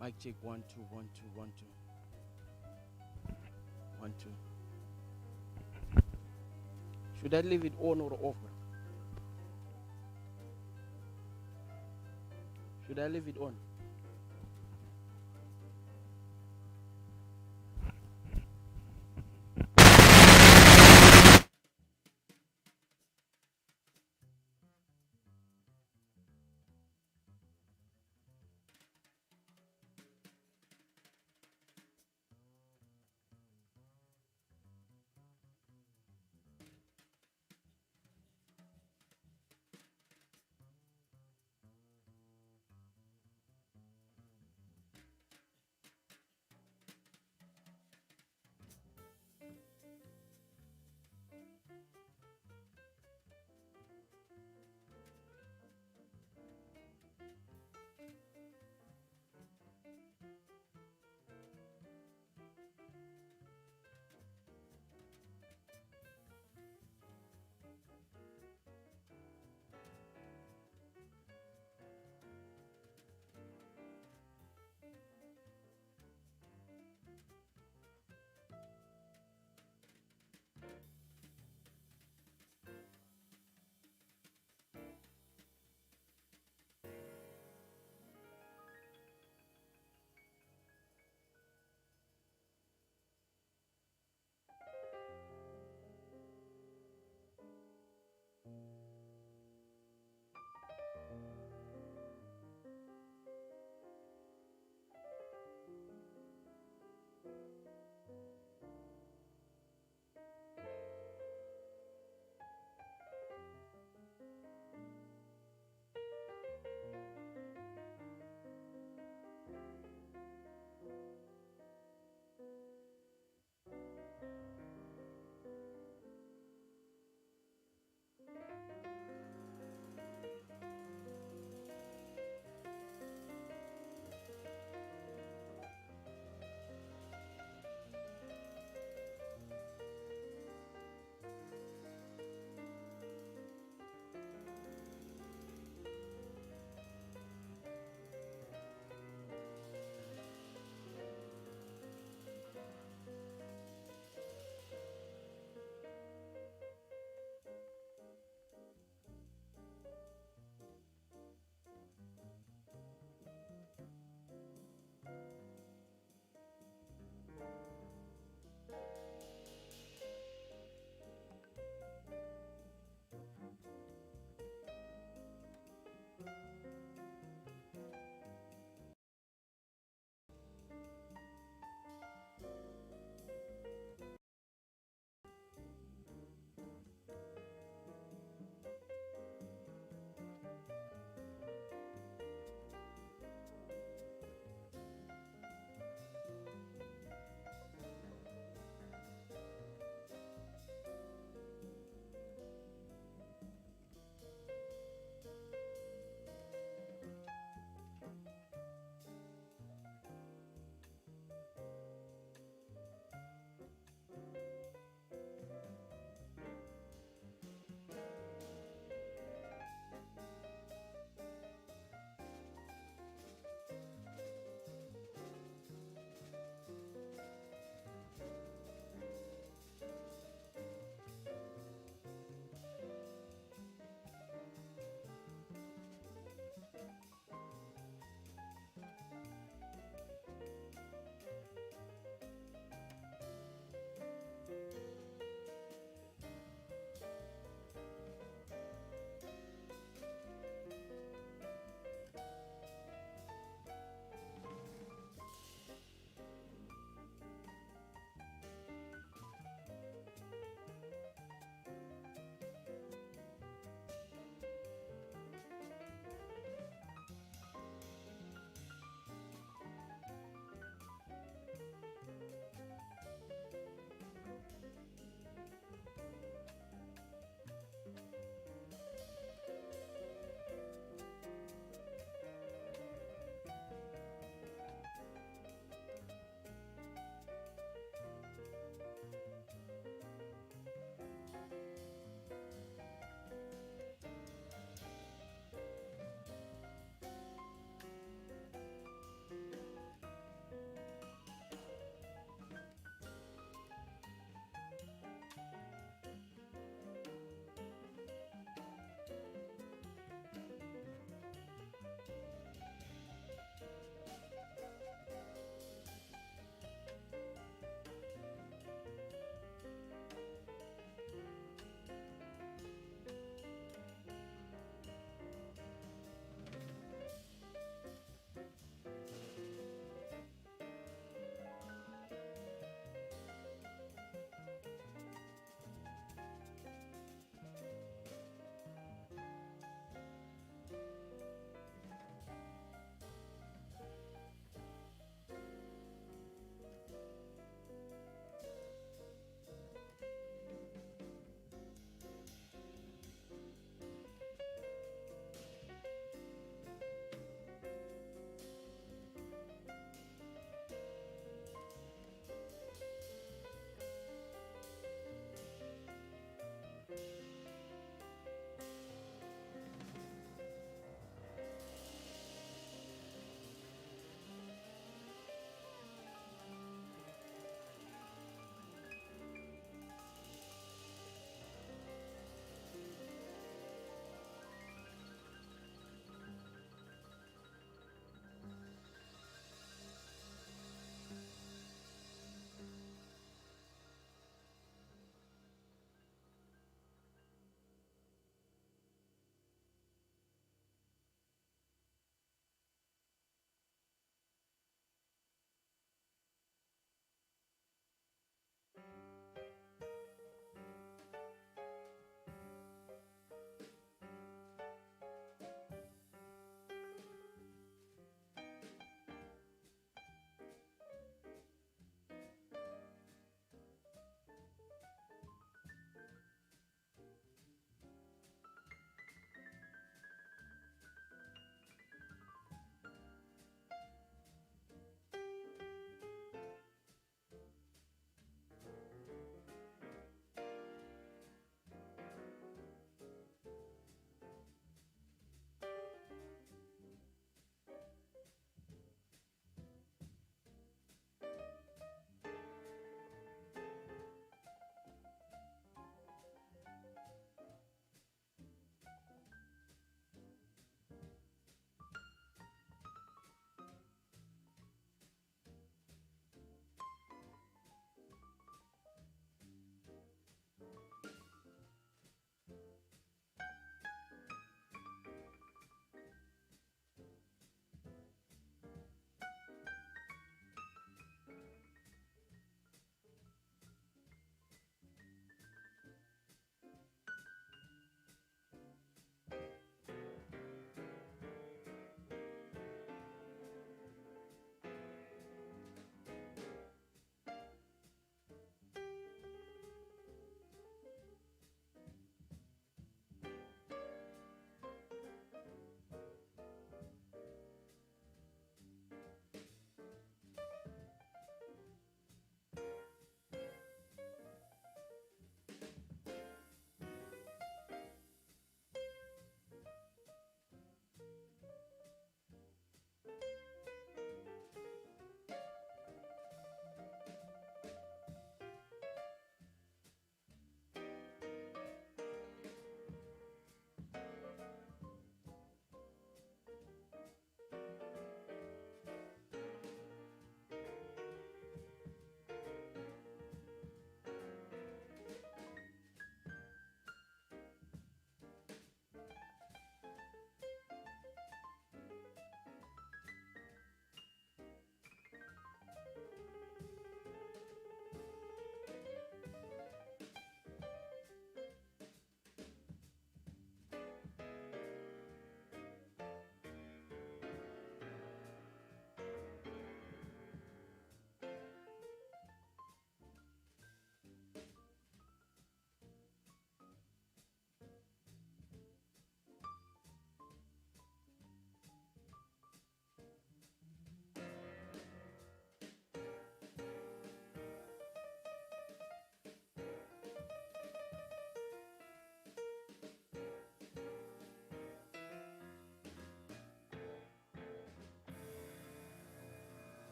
Mic check 1 2 1 2 1 2 1 2. Should I leave it on or off? Should I leave it on?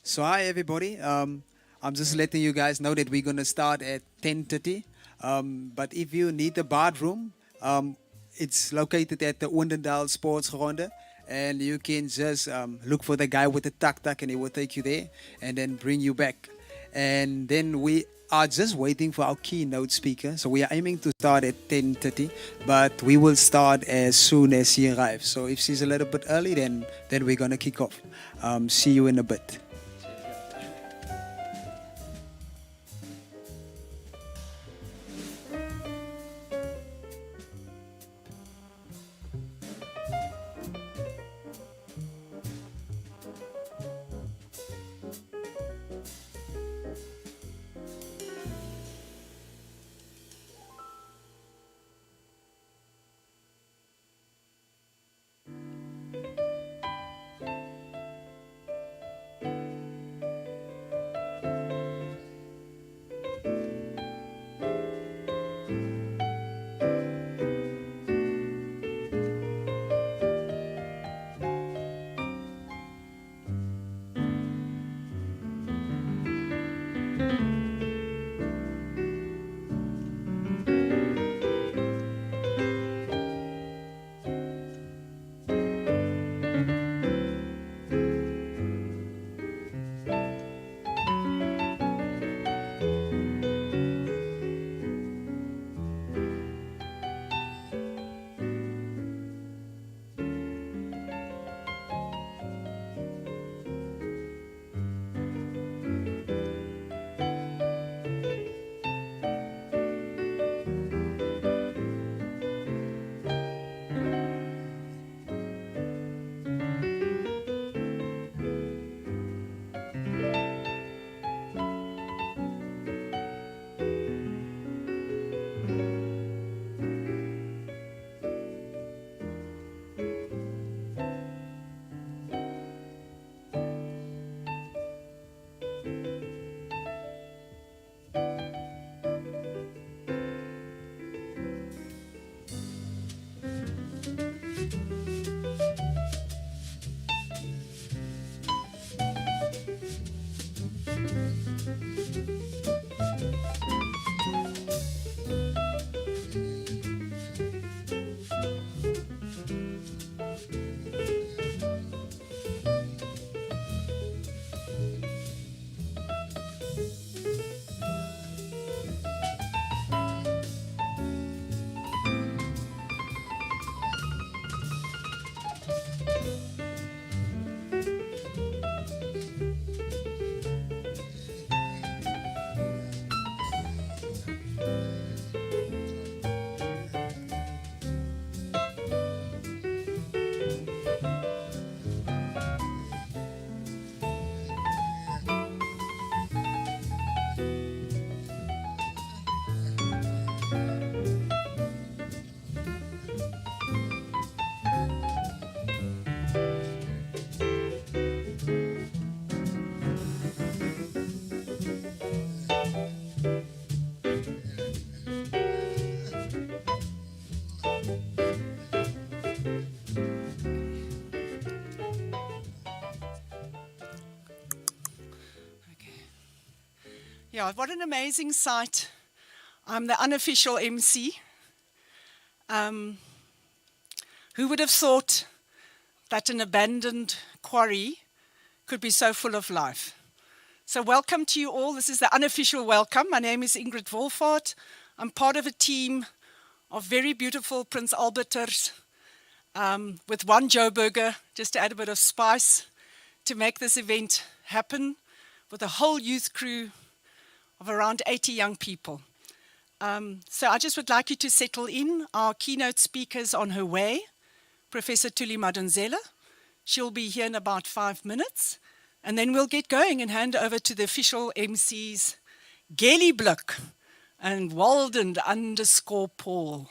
So hi everybody. I'm just letting you guys know that we're gonna start at 10:30. But if you need the bathroom, it's located at the Oendendal Sportsgronde, and you can just look for the guy with the tuk-tuk, and he will take you there, and then bring you back. And then we are just waiting for our keynote speaker. So we are aiming to start at 10:30, but we will start as soon as he arrives. So if she's a little bit early, then we're gonna kick off. See you in a bit. Yeah, what an amazing sight. I'm the unofficial MC. Who would have thought that an abandoned quarry could be so full of life? So welcome to you all. This is the unofficial welcome. My name is Ingrid Wolfart. I'm part of a team of very beautiful Prince Alberters with one Joburger, just to add a bit of spice, to make this event happen, with a whole youth crew of around 80 young people. So I just would like you to settle in. Our keynote speaker is on her way, Professor Tuli Madonsela. She'll be here in about 5 minutes, and then we'll get going and hand over to the official MCs, Gelly Blik and Walden_Paul.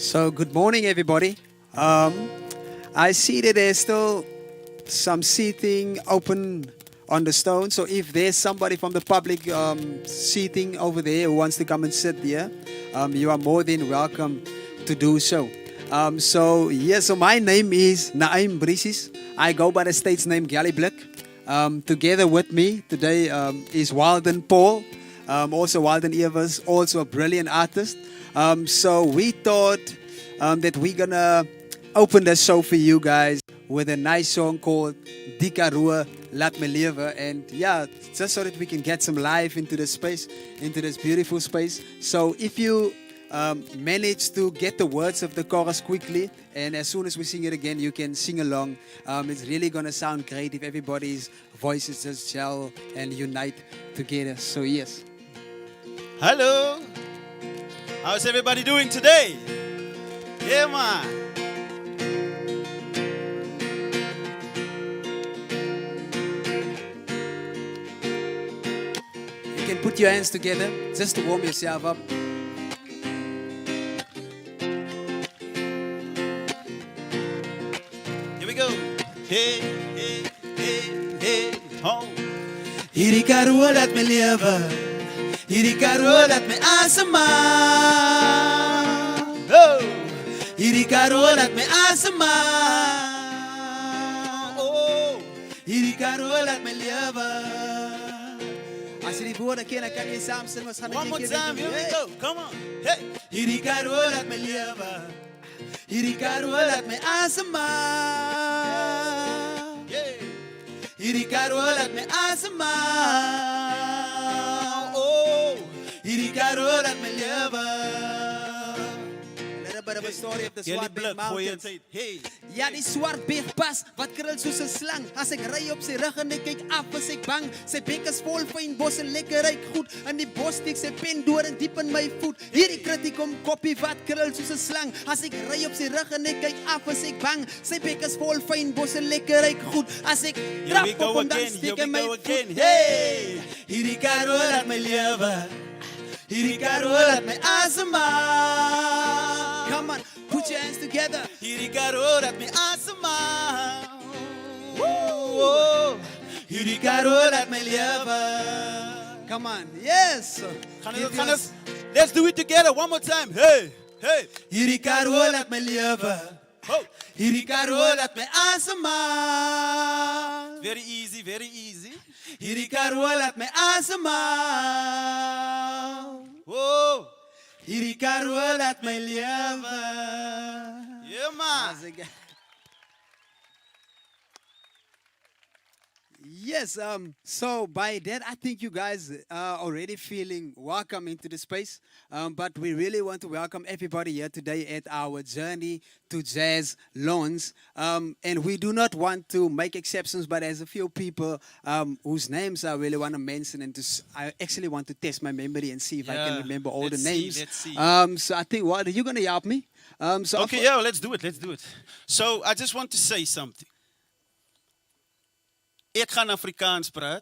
So, good morning, everybody. I see that there's still some seating open on the stone. So, if there's somebody from the public seating over there who wants to come and sit there, you are more than welcome to do so. So my name is Naim Brisis. I go by the state's name Geological. Together with me today is Walden Paul, also Walden Evers, also a brilliant artist. So we thought that we're gonna open the show for you guys with a nice song called Die Karoo Laat Me Lewe. And yeah, just so that we can get some life into this space, into this beautiful space. So if you manage to get the words of the chorus quickly, and as soon as we sing it again, you can sing along. It's really gonna sound great if everybody's voices just gel and unite together. So yes. Hello. How's everybody doing today? Yeah, man. You can put your hands together just to warm yourself up. Here we go. Hey, hey, hey, hey, ho. Hierdie karoo laat my lewe. Hierdie karoo laat my asemhaal. Oh. Hierdie karoo laat my asemhaal. Oh, hierdie karoo laat my lewe. As jy die woorde ken, kan jy saam sing. Ons gaan One more time. Here we go. Come on. Hey. Hierdie karoo laat my lewe. Hierdie karoo laat my asemhaal. Yeah. Hierdie karoo laat my asemhaal. Oh, hierdie karoo laat my lewe. A little bit of a story of the Jullie Swart Big blik, gooi Mountains. het. Hey. Ja, die swart beegpas wat krul soos 'n slang. As ek ry op sy rug en ek kyk af, is ek bang. Sy bek is vol fyn bos en lekker ryk goed. In die bos steek sy pen deur en diep in my voet. Hierdie kritikum koppie wat krul soos 'n slang. As ek ry op sy rug en ek kyk af, is ek bang. Sy bek is vol fyn bos en lekker ryk goed. As ek Here we trap go op hom, dan again. Here steek we hy my go voet. again. Hey, hierdie karoo laat my lewe. Hierdie karoo laat my asemhaal. Come on, put your hands together. Hierdie karoo laat my asemhaal. Oh, hierdie karoo laat my lewe. Come on, yes. Gaan ons. Let's do it together. One more time. Hey. Hey. Hierdie karoo laat my lewe. Oh. Hierdie karoo laat my asemhaal. Very easy. Very easy. Hierdie karoo laat my asemhaal. Whoa. Hierdie karoo laat my lewe. Yeah, man. Yes, so by that, I think you guys are already feeling welcome into the space. But we really want to welcome everybody here today at our journey to jazz lawns. And we do not want to make exceptions, but there's a few people whose names I really want to mention. And I actually want to test my memory and see if I can remember all the let's names. see. So I think, what are you going to help me? Okay, yeah, let's do it. So I just want to say something. Ek gaan Afrikaans praat.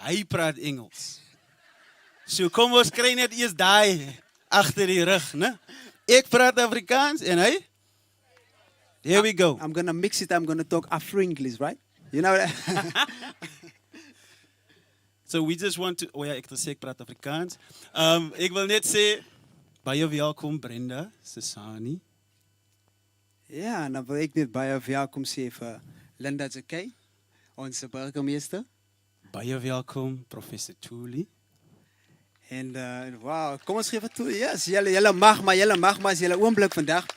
Hy praat Engels. So kom ons kry net eers daai agter die rug, né? Ek praat Afrikaans en hy. Here we go. I'm going to mix it. I'm going to talk Afro-English, right? You know that? So we just want to ja, ek sê ek praat Afrikaans. Ek wil net sê baie welkom Brenda Sesani. Ja, dan wil ek net baie welkom sê vir Linda Jakay, onze burgemeester. Baie welkom Professor Thuli. En wow, kom ons gee vir toe. Yes, julle mag maar as julle oomblik vandag.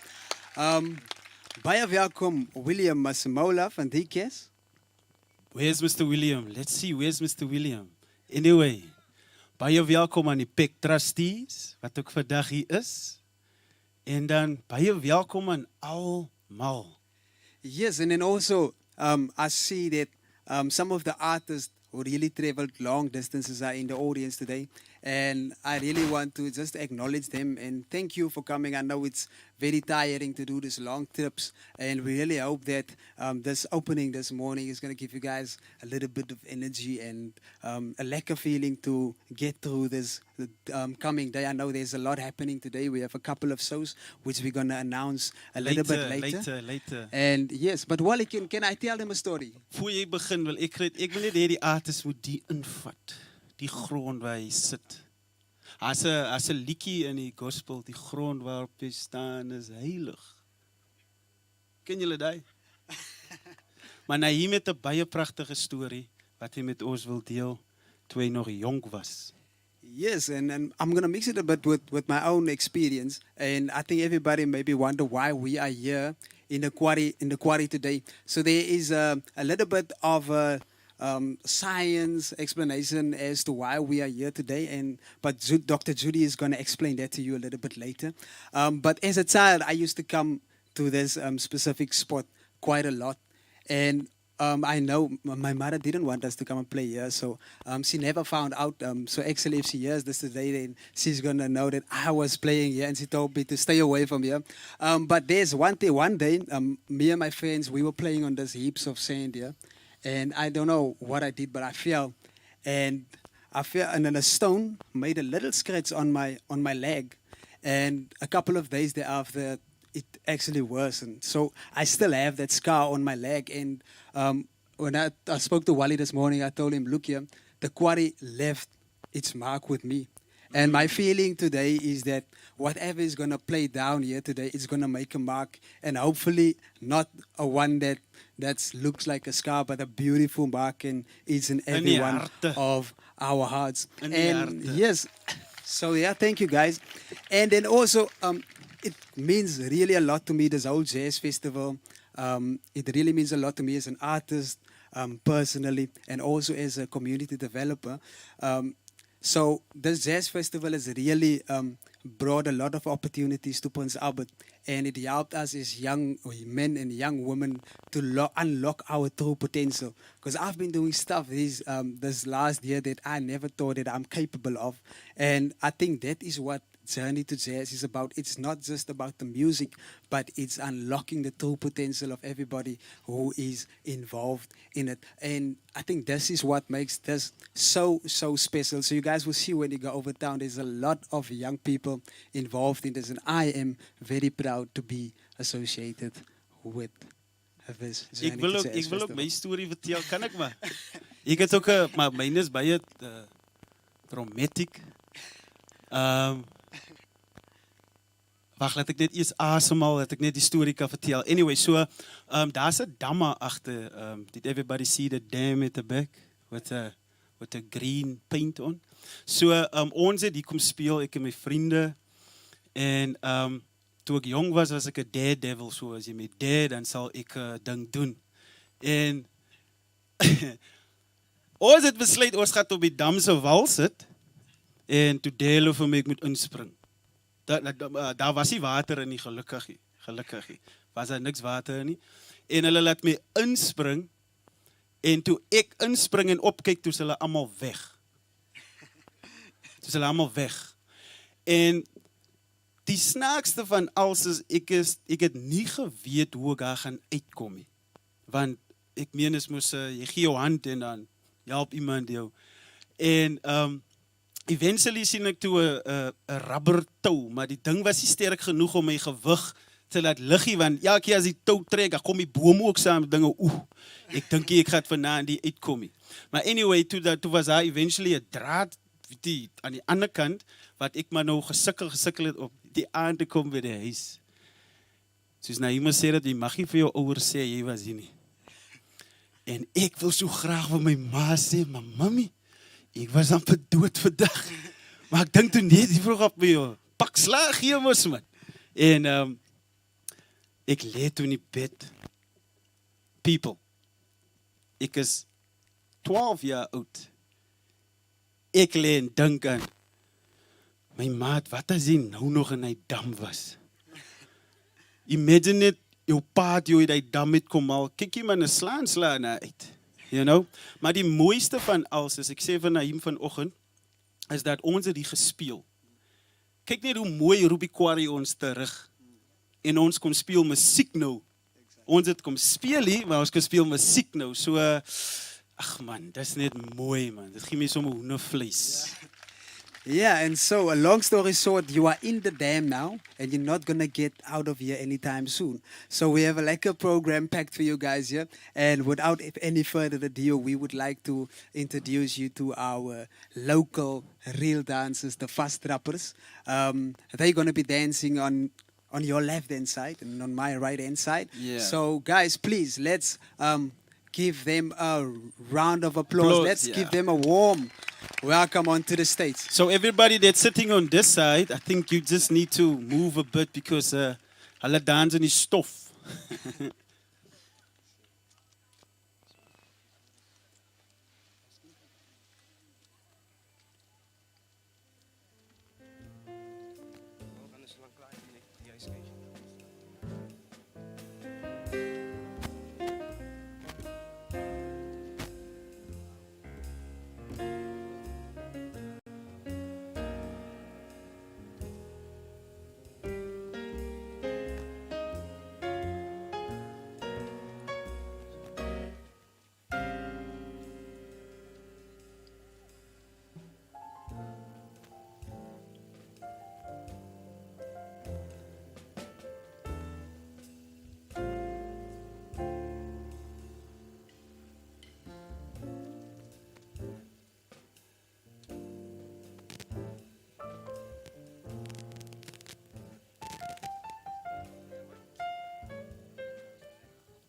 Baie welkom William Masimola van die kes. Where's Mr. William? Let's see, where's Mr. William? Anyway, baie welkom aan die PEC trustees wat ook vandag hier is. En dan baie welkom aan almal. Yes, and then also I see that some of the artists who really traveled long distances are in the audience today. And I really want to just acknowledge them and thank you for coming. I know it's very tiring to do these long trips, and we really hope that this opening this morning is going to give you guys a little bit of energy and a lekker feeling to get through this coming day. I know there's a lot happening today. We have a couple of shows which we're going to announce a little bit later. Later. And yes, but Wally, can I tell them a story? Voor jy begin wil ek wil net hê die artist moet die invat. Die grond waar hy sit. As 'n liedjie in die gospel, die grond waarop jy staan is heilig. Ken julle daai? Maar nou hier met 'n baie pragtige storie wat hy met ons wil deel toe hy nog jonk was. Yes, and I'm going to mix it a bit with my own experience. And I think everybody maybe wonder why we are here in the quarry today. So there is a little bit of a science explanation as to why we are here today. But Dr. Judy is going to explain that to you a little bit later. But as a child, I used to come to this specific spot quite a lot. And I know my mother didn't want us to come and play here, so she never found out. So actually, if she hears this today, then she's going to know that I was playing here, and she told me to stay away from here. But there's one day, me and my friends, we were playing on these heaps of sand here, and I don't know what I did, but I fell, and then a stone made a little scratch on my leg, and a couple of days thereafter, it actually worsened. So I still have that scar on my leg. And when I spoke to Wally this morning, I told him, look here, the quarry left its mark with me. And my feeling today is that whatever is going to play down here today, it's going to make a mark. And hopefully not a one that looks like a scar, but a beautiful mark in each and every one of our hearts. And yes, so yeah, thank you guys. And then also, it means really a lot to me, this whole jazz festival. It really means a lot to me as an artist, personally, and also as a community developer. So this jazz festival has really brought a lot of opportunities to Prince Albert, and it helped us as young men and young women to unlock our true potential. Because I've been doing stuff this last year that I never thought that I'm capable of, and I think that is what Journey to Jazz is about. It's not just about the music, but it's unlocking the true potential of everybody who is involved in it. And I think this is what makes this so special. So you guys will see when you go over town, there's a lot of young people involved in this, and I am very proud to be associated with this Journey to Jazz Ek wil ook festival. my storie vertel, kan ek maar? Ek het ook maar myne is baie traumatic. Wag, laat ek net eers asemhaal, dat ek net die storie kan vertel. Anyway, so daar's 'n dam agter. Did everybody see the dam at the back with a green paint on? So ons het hier kom speel, ek en my vriende. En toe ek jong was ek 'n daredevil, so as jy met dare, dan sal ek 'n ding doen. En ons het besluit ons gaan op die dam se wal sit. En toe deel hulle vir my ek moet inspring. Daar was nie water in nie, gelukkig. Was daar niks water in nie. En hulle laat my inspring. En toe ek inspring en opkyk, toe is hulle almal weg. En die snaakste van alles is, ek het nie geweet hoe ek daar gaan uitkom nie. Want ek meen, jy gee jou hand en dan help iemand jou. En eventually sien ek toe 'n rubber tou, maar die ding was nie sterk genoeg om my gewig te laat liggie, want elke keer as die tou trek, dan kom die boom ook saam met dinge, ek dink ek gaan vanaand die uitkom nie. Maar anyway, toe was daar eventually 'n draad aan die ander kant, wat ek maar nou gesukkel het op die aand te kom by die huis. Soos nou iemand sê dat jy mag nie vir jou ouers sê jy was hier nie. En ek wil so graag vir my ma sê, maar mami, ek was amper dood vandag. Maar ek dink toe net, die vroeg op my pak slaag hier mos man. En ek lê toe in die bed. People, ek is 12 jaar oud. Ek lê en dink aan my maat, wat as hy nou nog in hy dam was? Imagine it, jou paat jou uit die dam het kom al, kyk jy man, 'n slaan na uit. You know? Maar die mooiste van alles is, ek sê van Naim vanoggend, is dat ons het die gespeel. Kyk net hoe mooi roep die Quarry ons terug. En ons kom speel musiek nou. Ons het kom speel hier, maar ons kom speel musiek nou. So, ag man, dis net mooi man. Dit gee my sommer hoendervleis. Yeah, and so a long story short, you are in the dam now, and you're not gonna get out of here anytime soon. So we have a program packed for you guys here, and without any further ado, we would like to introduce you to our local real dancers, the fast rappers. They're gonna be dancing on your left hand side and on my right hand side. Yeah. So guys, please let's give them a round of applause. Let's give them a warm welcome onto the stage. So everybody that's sitting on this side, I think you just need to move a bit because hulle dans in die stof.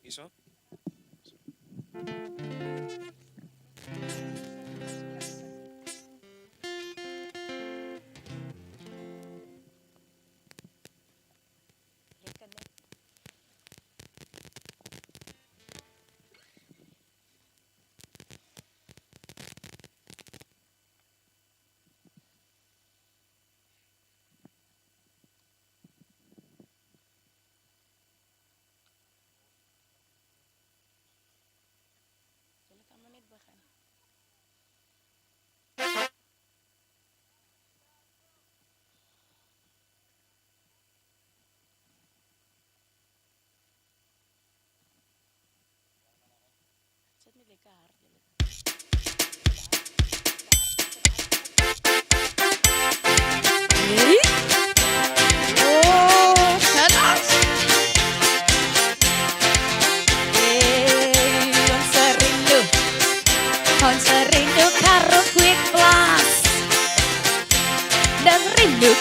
Hierso.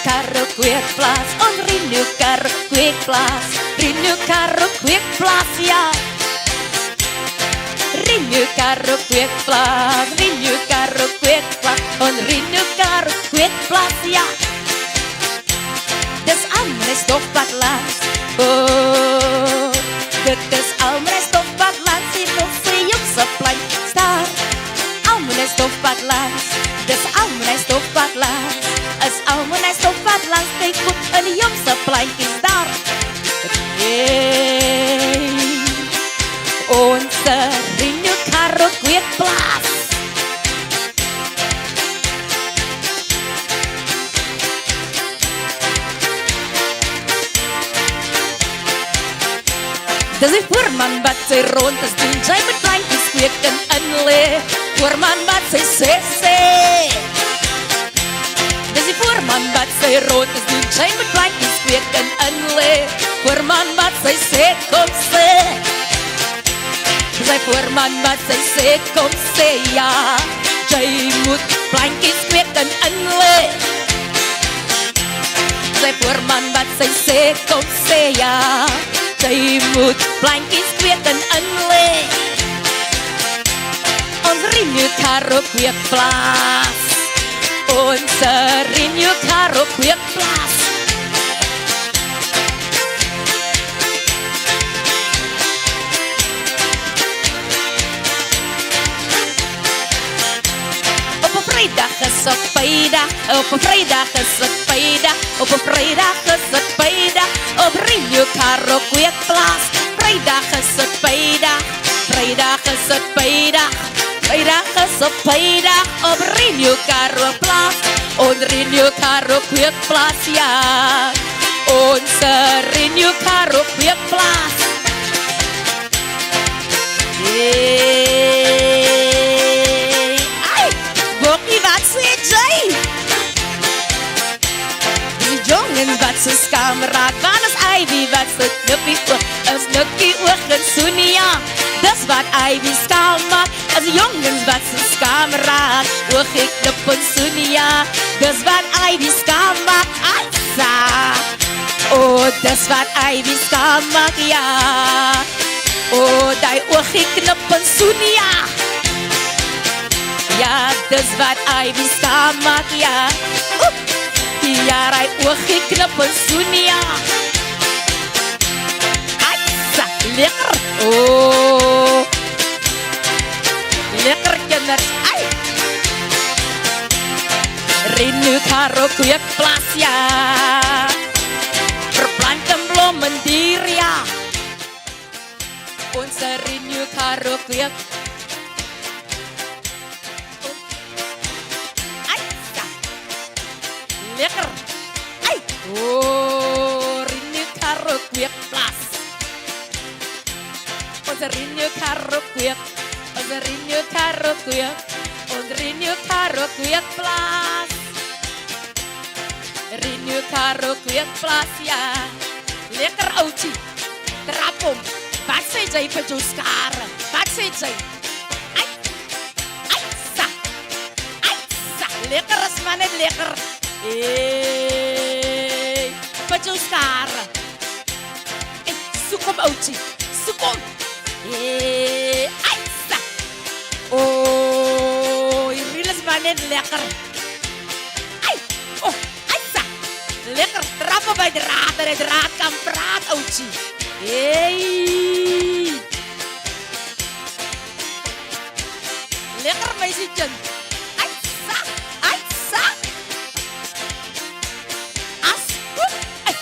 Karo kweekplaas, ons rindu karo kweekplaas, rindu karo kweekplaas, ja. Rindu karo kweekplaas, ons rindu karo kweekplaas, ja. Dis almal stof wat langs, oh, dit is almal stof wat langs, hier nog sy op sy plein staan. Almal stof wat langs, dis almal stof wat langs. As almal net stop wat langs kyk goed in die jongse pleintjies daar. Hey, ons rindu karo kweekplaas. Dis die voorman wat sy rond is doen, sy met pleintjies kweek en inlee. Voorman wat sy sê. Die voorman wat sy rood is doen, sy met plaatjies kweek en inlee. Voorman wat sy sê, kom sê. Sy voorman wat sy sê, kom sê, ja. Jy moet plaatjies kweek en inlee. Sy voorman wat sy sê, kom sê, ja. Jy moet plaatjies kweek en inlee. Ons rindu karo kweekplaas. Ons rindu karo kweekplaas. Op 'n Vrydag is dit Vrydag, op 'n Vrydag is dit Vrydag, op 'n Vrydag is dit Vrydag, op rindu karo kweekplaas. Vrydag is dit Vrydag, Vrydag is dit Vrydag, Vrydag is op vrydag op Renew Karoo plaas. Ons Renew Karoo kweekplaas, ja. Ons Renew Karoo kweekplaas. Hey, ai, Bokkie, wat sê jy? Die jongen wat so skam raak, want is Ivy wat so knippie oog, is nikkie oog en Sonia. Dis wat Ivy skam maak, as jongens wat so skam raak, oog ek knip en Sonia. Dis wat Ivy skam maak, atsa. Oh, dis wat Ivy skam maak, ja. Oh, die oogie knip en Sonia. Ja, dis wat Ivy skam maak, ja. Ja, die oogie knip en Sonia. Atsa, lekker. Oh, lekker kinders. Ai. Renew Karoo kweekplaas, ja. Verplant en blom en dier, ja. Ons Renew Karoo kweek. Ai, ja. Lekker. Ai. Oh, Renew Karoo kweekplaas. Ons Renew Karoo kweek. Ons Renew Karoo kweek. Ons Renew Karoo kweekplaas. Renew Karoo kweekplaas, ja. Lekker outie. Trap hom. Wat sê jy vir jou skare? Wat sê jy? Ai, ai, sa. Lekker is maar net lekker. Hey, vir jou skare. Hey, soek hom outie, soek hom. Hey, ai, sa. Oh, hier is maar net lekker. Ai, oh, ai, sa. Lekker, trappen by die draad, en die draad kan praat, outie. Hey! Lekker meisiekin. Aitsa, aitsa. As, ai,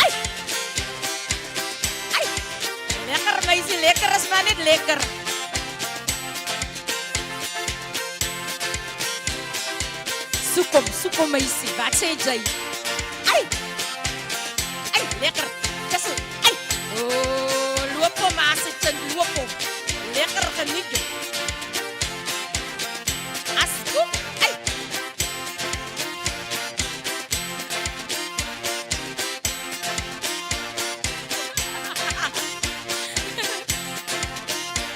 ai. Ai. Lekker meisie, lekker is maar net lekker. Soek hom meisie, wat sê jy? Ai. Ai, lekker. Ai. Oh, loop hom maasitjie, loop hom. Lekker geniet jy. As goed, ai.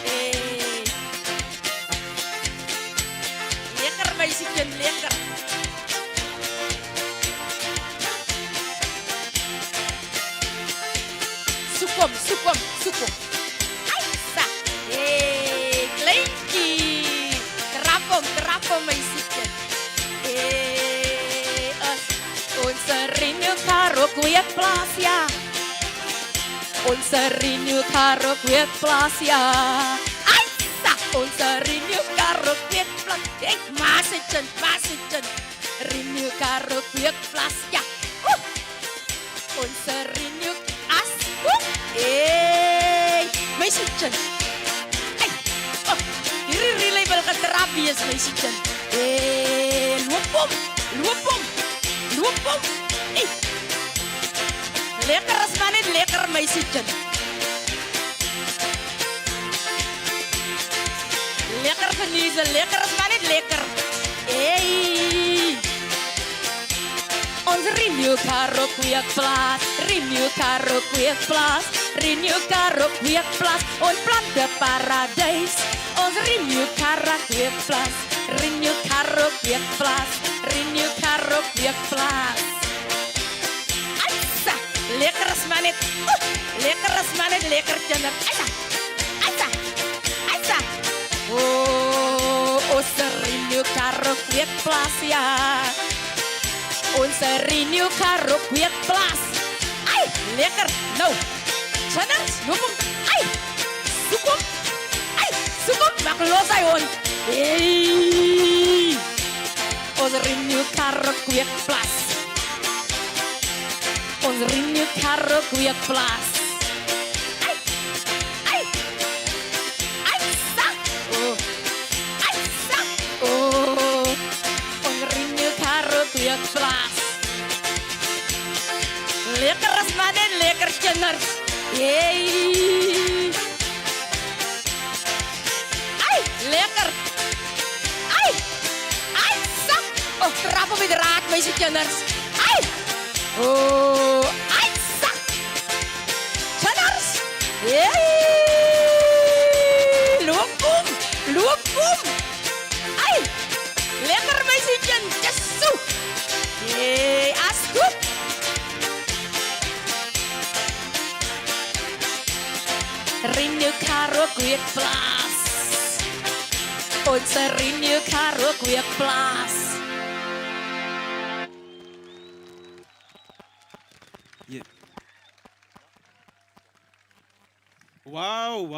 Hey. Lekker meisiekie, lekker. Soek hom. Aitsa. Hey, kleinkie. Trap hom, meisiekie. Hey, ons Renew Karoo kweekplaas, ja. Ons Renew Karoo kweekplaas, ja. Aitsa, ons Renew Karoo kweekplaas. Hey, maasitjie. Renew Karoo kweekplaas, ja. Ons Renew hey, meisiekie. Hey, oh, hierdie relay wil getrap wees, meisiekie. Hey, loop hom. Hey. Lekker is maar net lekker, meisiekie. Lekker geniet, lekker is maar net lekker. Hey. Ons Renew Karoo kweekplaas, Renew Karoo kweekplaas, Renew Karoo kweekplaas, ons plante paradijs. Ons Renew Karoo kweekplaas, Renew Karoo kweekplaas, Renew Karoo kweekplaas. Aitsa, lekker is maar net, lekker kinder. Aitsa. Oh, ons Renew Karoo kweekplaas, ja. Ons Renew Karoo kweekplaas. Ai, lekker. Nou, Channels, loop hom. Ai, soek hom. Maak los hy hond. Hey. Ons Renew Karoo kweekplaas. Ons Renew Karoo kweekplaas. Ai, sa. Oh. kweekplaas. Lekker as man en lekker kinders. Hey. Ai, lekker. Ai. Ai, sak. Oh, trap op die draad, meisje kinders. Ai. Oh, ai, sak. Kinders. Hey. Loop om. Loop om. Ai. Lekker meisje kinders. Zo. Hey, as goed. Renew Karo kweekplaas. Ons Renew Karo kweekplaas. Yeah. Wow.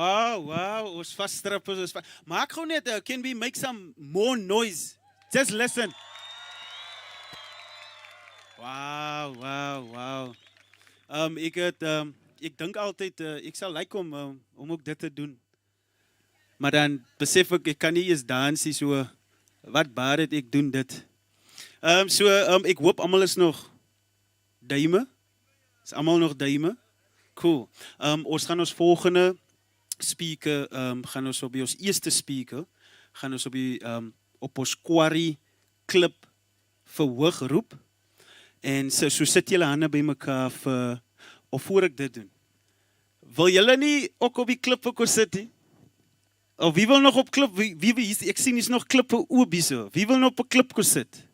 Ons vastrippers is maak gou net, can we make some more noise? Just listen. Wow. Ek dink altyd ek sal like om ook dit te doen. Maar dan besef ek kan nie eens dansie so wat baat dit ek doen dit. Ek hoop almal is nog duime. Is almal nog duime? Cool. Ons gaan ons volgende speaker gaan ons op ons eerste speaker gaan ons op ons quarry klip verhoog roep. En so sit julle hande bymekaar vir of voor ek dit doen. Wil julle nie ook op die klip ook sit nie? Of wie wil nog op klip? Wie ek sien is nog klippe oop hierso. Wie wil nog op 'n klip kom sit?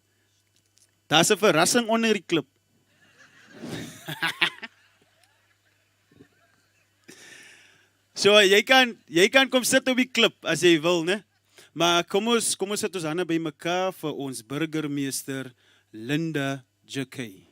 Daar's 'n verrassing onder die klip. So jy kan kom sit op die klip as jy wil, né? Maar kom ons sit ons hande bymekaar vir ons burgemeester Linda J.K.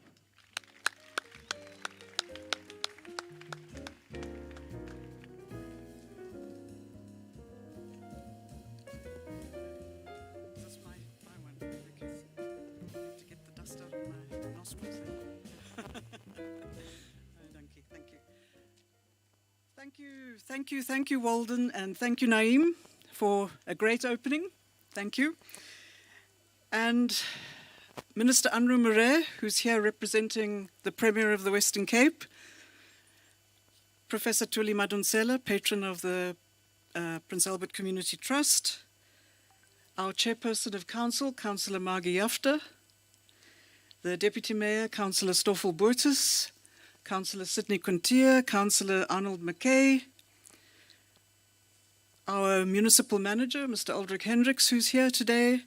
Thank you, Walden, and thank you, Naeem, for a great opening. Thank you. And Minister Anru Murray, who's here representing the Premier of the Western Cape, Professor Tuli Madonsela, patron of the Prince Albert Community Trust, our Chairperson of Council, Councillor Margie Jafta, the Deputy Mayor, Councillor Stoffel Boertes, Councillor Sidney Quintier, Councillor Arnold McKay, our Municipal Manager, Mr. Aldrich Hendricks, who's here today,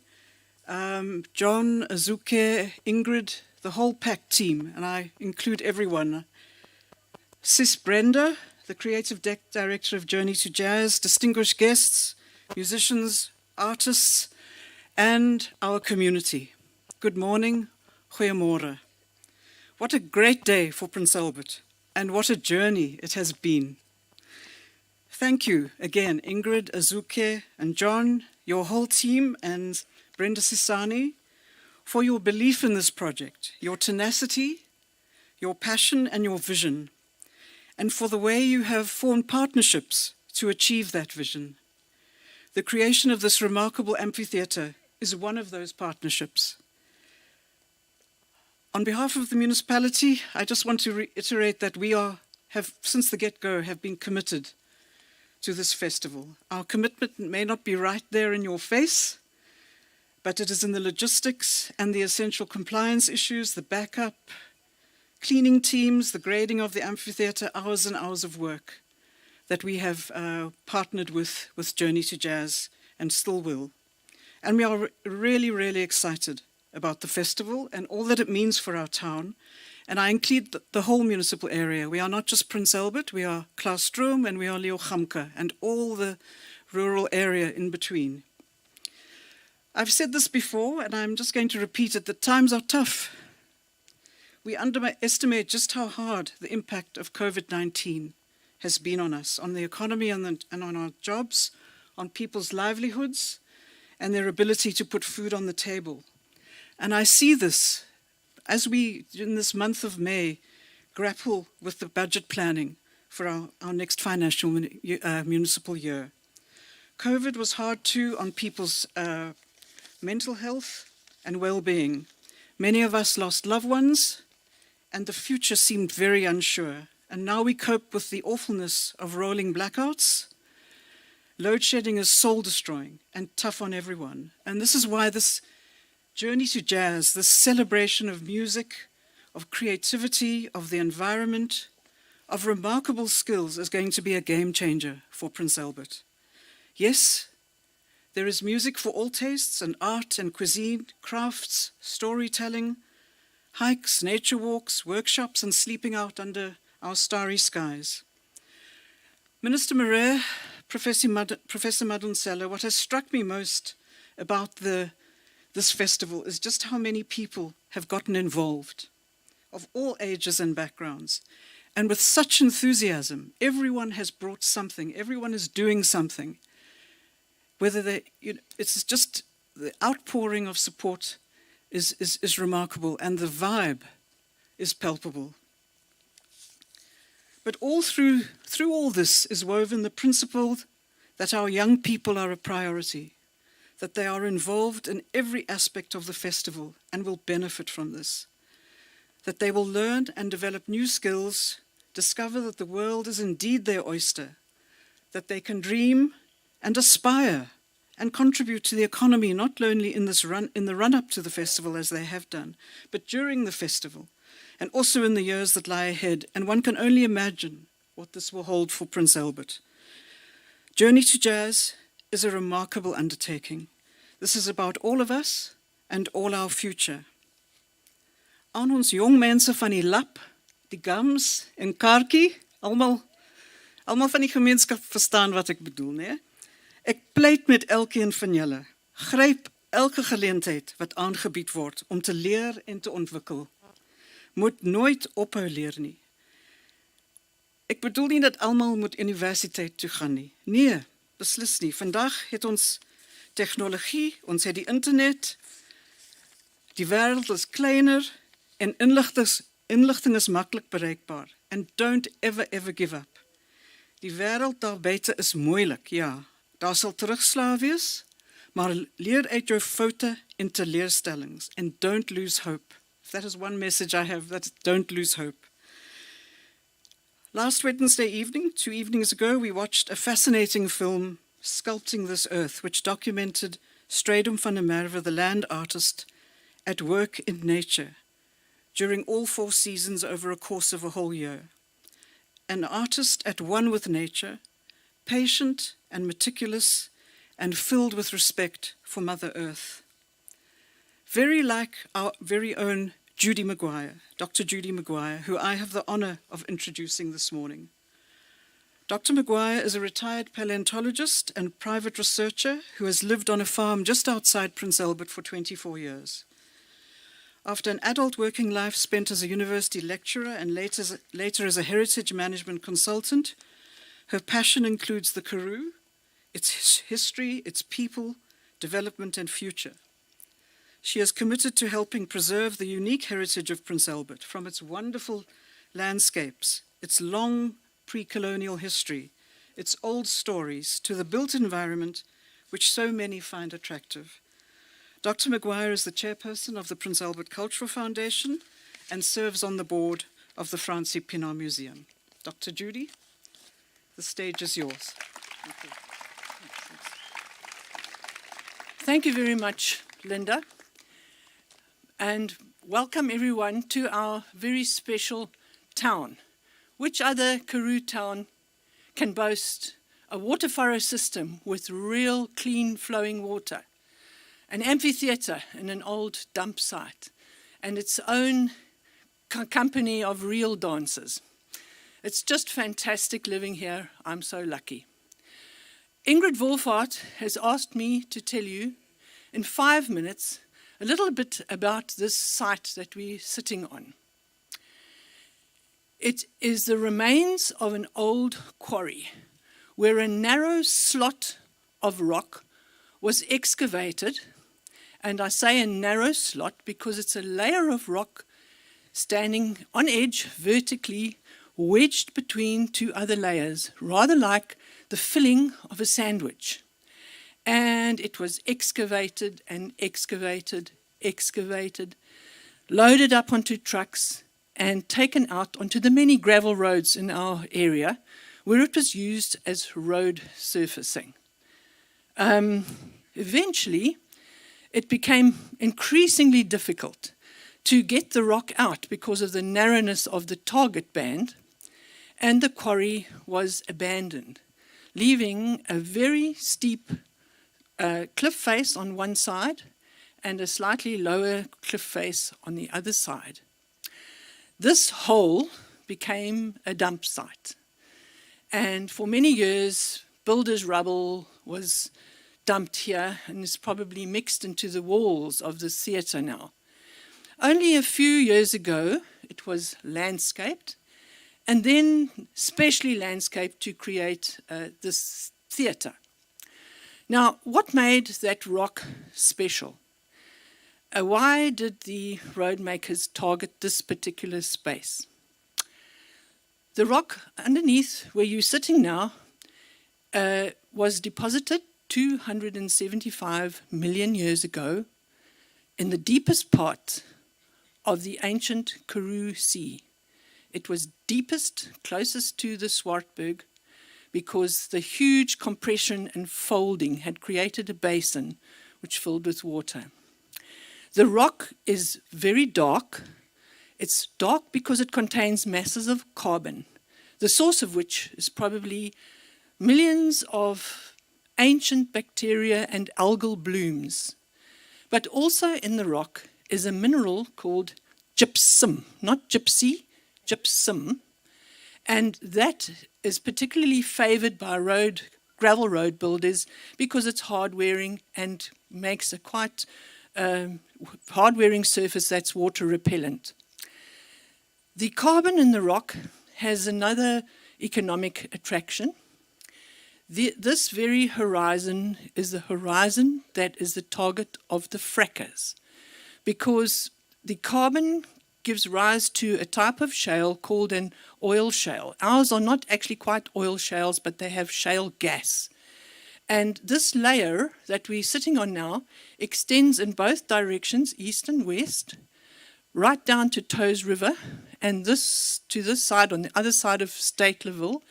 John, Azuke, Ingrid, the whole PAC team, and I include everyone. Sis Brenda, the Creative Director of Journey to Jazz, distinguished guests, musicians, artists, and our community. Good morning, goeiemorgen. What a great day for Prince Albert, and what a journey it has been. Thank you again, Ingrid, Azuke, and John, your whole team, and Brenda Sisani, for your belief in this project, your tenacity, your passion, and your vision, and for the way you have formed partnerships to achieve that vision. The creation of this remarkable amphitheatre is one of those partnerships. On behalf of the municipality, I just want to reiterate that we have, since the get-go, have been committed to this festival. Our commitment may not be right there in your face, but it is in the logistics and the essential compliance issues, the backup, cleaning teams, the grading of the amphitheatre, hours and hours of work that we have partnered with Journey to Jazz and still will. And we are really, really excited about the festival and all that it means for our town. And I include the whole municipal area. We are not just Prince Albert, we are Klaustroom and we are Leeuwgamke and all the rural area in between. I've said this before and I'm just going to repeat it, that times are tough. We underestimate just how hard the impact of COVID-19 has been on us, on the economy and on our jobs, on people's livelihoods and their ability to put food on the table. And I see this as we, in this month of May, grapple with the budget planning for our next financial municipal year. COVID was hard too on people's mental health and well-being. Many of us lost loved ones, and the future seemed very unsure. And now we cope with the awfulness of rolling blackouts. Load shedding is soul-destroying and tough on everyone. And this is why this journey to jazz, this celebration of music, of creativity, of the environment, of remarkable skills is going to be a game changer for Prince Albert. Yes, there is music for all tastes and art and cuisine, crafts, storytelling, hikes, nature walks, workshops, and sleeping out under our starry skies. Minister Marais, Professor Madonsela, what has struck me most about this festival is just how many people have gotten involved, of all ages and backgrounds. And with such enthusiasm, everyone has brought something, everyone is doing something. Whether it's just the outpouring of support is remarkable, and the vibe is palpable. But all through all this is woven the principle that our young people are a priority, that they are involved in every aspect of the festival and will benefit from this, that they will learn and develop new skills, discover that the world is indeed their oyster, that they can dream and aspire and contribute to the economy, not only in the run-up to the festival as they have done, but during the festival, and also in the years that lie ahead. And one can only imagine what this will hold for Prince Albert. Journey to Jazz is a remarkable undertaking. This is about all of us and all our future. Aan ons jong mense van die lap, die gams en karkie, almal van die gemeenskap verstaan wat ek bedoel, né? Ek pleit met elkeen van julle. Gryp elke geleentheid wat aangebied word om te leer en te ontwikkel. Moet nooit ophou leer nie. Ek bedoel nie dat almal moet universiteit toe gaan nie. Nee, beslis nie. Vandag het ons tegnologie, ons het die internet, die wêreld is kleiner en inligting is maklik bereikbaar. And don't ever give up. Die wêreld daar buite is moeilik, ja. Daar sal terugslag wees, maar leer uit jou foute en teleurstellings. And don't lose hope. If that is one message I have, that's don't lose hope. Last Wednesday evening, 2 evenings ago, we watched a fascinating film, Sculpting This Earth, which documented Strydom van der Merwe, the land artist, at work in nature during all 4 seasons over a course of a whole year. An artist at one with nature, patient and meticulous and filled with respect for Mother Earth. Very like our very own Judy Maguire, Dr. Judy Maguire, who I have the honor of introducing this morning. Dr. Maguire is a retired paleontologist and private researcher who has lived on a farm just outside Prince Albert for 24 years. After an adult working life spent as a university lecturer and later as a heritage management consultant, her passion includes the Karoo, its history, its people, development and future. She is committed to helping preserve the unique heritage of Prince Albert, from its wonderful landscapes, its long pre-colonial history, its old stories, to the built environment which so many find attractive. Dr. Maguire is the chairperson of the Prince Albert Cultural Foundation and serves on the board of the Francie Pienaar Museum. Dr. Judy, the stage is yours. Thank you. Thank you very much, Linda. And welcome everyone to our very special town. Which other Karoo town can boast a water furrow system with real clean flowing water, an amphitheatre in an old dump site, and its own company of real dancers? It's just fantastic living here. I'm so lucky. Ingrid Wolfhard has asked me to tell you in 5 minutes a little bit about this site that we're sitting on. It is the remains of an old quarry where a narrow slot of rock was excavated, and I say a narrow slot because it's a layer of rock standing on edge vertically, wedged between 2 other layers, rather like the filling of a sandwich. And it was excavated and excavated, loaded up onto trucks and taken out onto the many gravel roads in our area where it was used as road surfacing. Eventually, it became increasingly difficult to get the rock out because of the narrowness of the target band, and the quarry was abandoned, leaving a very steep cliff face on one side and a slightly lower cliff face on the other side. This hole became a dump site, and for many years builders' rubble was dumped here and is probably mixed into the walls of the theatre now. Only a few years ago it was landscaped, and then specially landscaped to create this theatre. Now, what made that rock special? Why did the road makers target this particular space? The rock underneath where you're sitting now was deposited 275 million years ago in the deepest part of the ancient Karoo Sea. It was deepest, closest to the Swartberg, because the huge compression and folding had created a basin which filled with water. The rock is very dark. It's dark because it contains masses of carbon, the source of which is probably millions of ancient bacteria and algal blooms. But also in the rock is a mineral called gypsum, not gypsy, gypsum, and that is particularly favored by gravel road builders because it's hard-wearing and makes a quite hard-wearing surface that's water repellent. The carbon in the rock has another economic attraction. This very horizon is the horizon that is the target of the frackers, because the carbon gives rise to a type of shale called an oil shale. Ours are not actually quite oil shales, but they have shale gas. And this layer that we're sitting on now extends in both directions, east and west, right down to Toes River, and this to this side, on the other side of Stateleville.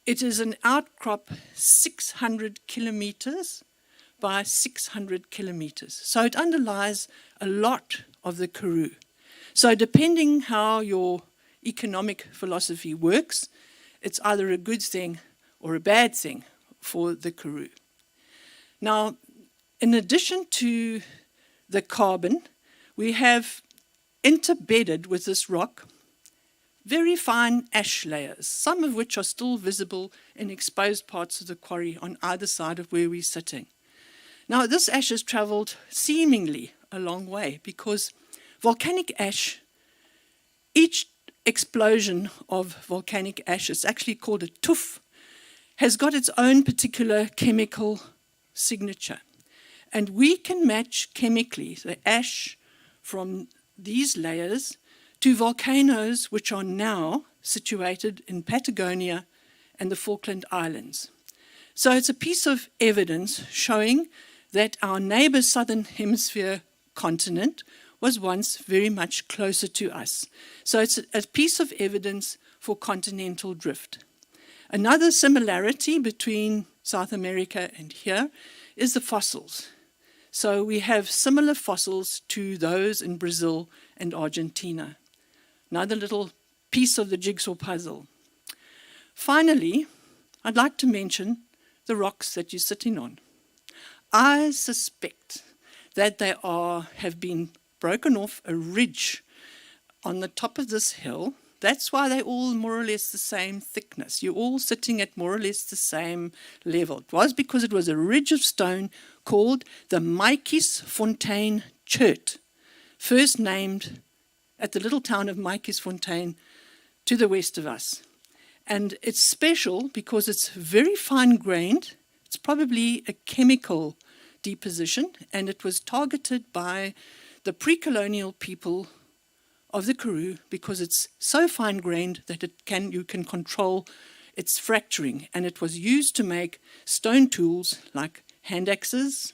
It is an outcrop 600 kilometers by 600 kilometers. So it underlies a lot of the Karoo. So depending how your economic philosophy works, it's either a good thing or a bad thing for the Karoo. Now, in addition to the carbon, we have interbedded with this rock very fine ash layers, some of which are still visible in exposed parts of the quarry on either side of where we're sitting. Now, this ash has travelled seemingly a long way because volcanic ash, each explosion of volcanic ash, it's actually called a tuff, has got its own particular chemical signature. And we can match chemically the ash from these layers to volcanoes which are now situated in Patagonia and the Falkland Islands. So it's a piece of evidence showing that our neighbour southern hemisphere continent was once very much closer to us. So it's a piece of evidence for continental drift. Another similarity between South America and here is the fossils. So we have similar fossils to those in Brazil and Argentina. Another little piece of the jigsaw puzzle. Finally, I'd like to mention the rocks that you're sitting on. I suspect that they have been broken off a ridge on the top of this hill. That's why they're all more or less the same thickness. You're all sitting at more or less the same level. It was because it was a ridge of stone called the Maatjiesfontein Chert, first named at the little town of Maatjiesfontein to the west of us. And it's special because it's very fine-grained. It's probably a chemical deposition, and it was targeted by the pre-colonial people of the Karoo because it's so fine-grained that you can control its fracturing, and it was used to make stone tools like hand axes,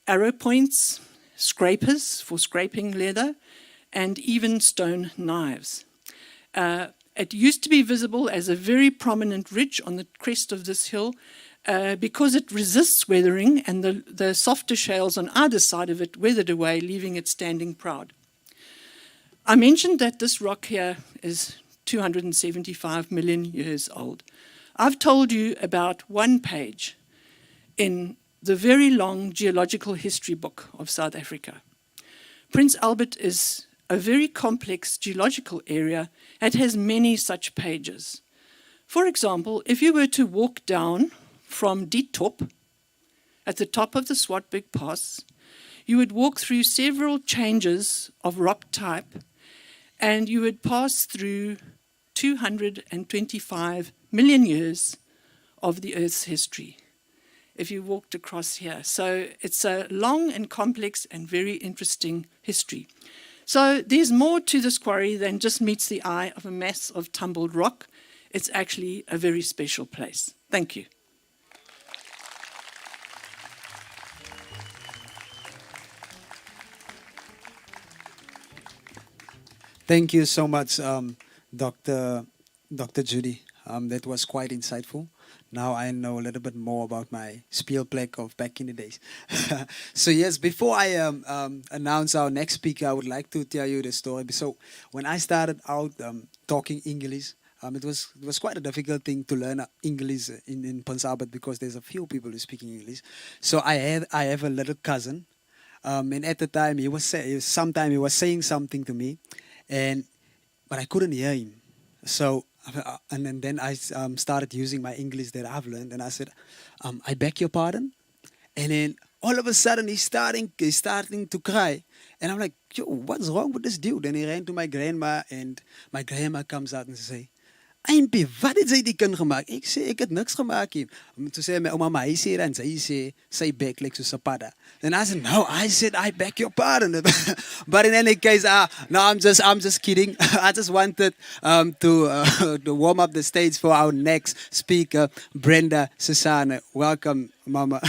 arrow points, scrapers for scraping leather, and even stone knives. It used to be visible as a very prominent ridge on the crest of this hill because it resists weathering, and the softer shales on either side of it weathered away, leaving it standing proud. I mentioned that this rock here is 275 million years old. I've told you about one page in the very long geological history book of South Africa. Prince Albert is a very complex geological area. It has many such pages. For example, if you were to walk down from Dietop, at the top of the Swartberg Pass, you would walk through several changes of rock type, and you would pass through 225 million years of the Earth's history if you walked across here. So it's a long and complex and very interesting history. So there's more to this quarry than just meets the eye of a mass of tumbled rock. It's actually a very special place. Thank you. Thank you so much, Dr. Judy. That was quite insightful. Now I know a little bit more about my speelplek of back in the days. So yes, before I announce our next speaker, I would like to tell you the story. So when I started out talking English, it was quite a difficult thing to learn English in Prince Albert because there's a few people who speak English. So I have a little cousin, and at the time he was saying something to me, but I couldn't hear him. So and then I started using my English that I've learned, and I said, "I beg your pardon," and then all of a sudden he's starting to cry, and I'm like, "Yo, what's wrong with this dude?" And he ran to my grandma, and my grandma comes out and says, "Eimpie, wat het sy die kind gemaak?" Ek sê ek het niks gemaak nie. Toe sê my ouma, maar hy sê dan sy bek lyk soos 'n padda. And I said, "No, I said I beg your pardon." But in any case, no, I'm just kidding. I just wanted to warm up the stage for our next speaker, Brenda Susane. Welcome, Mama.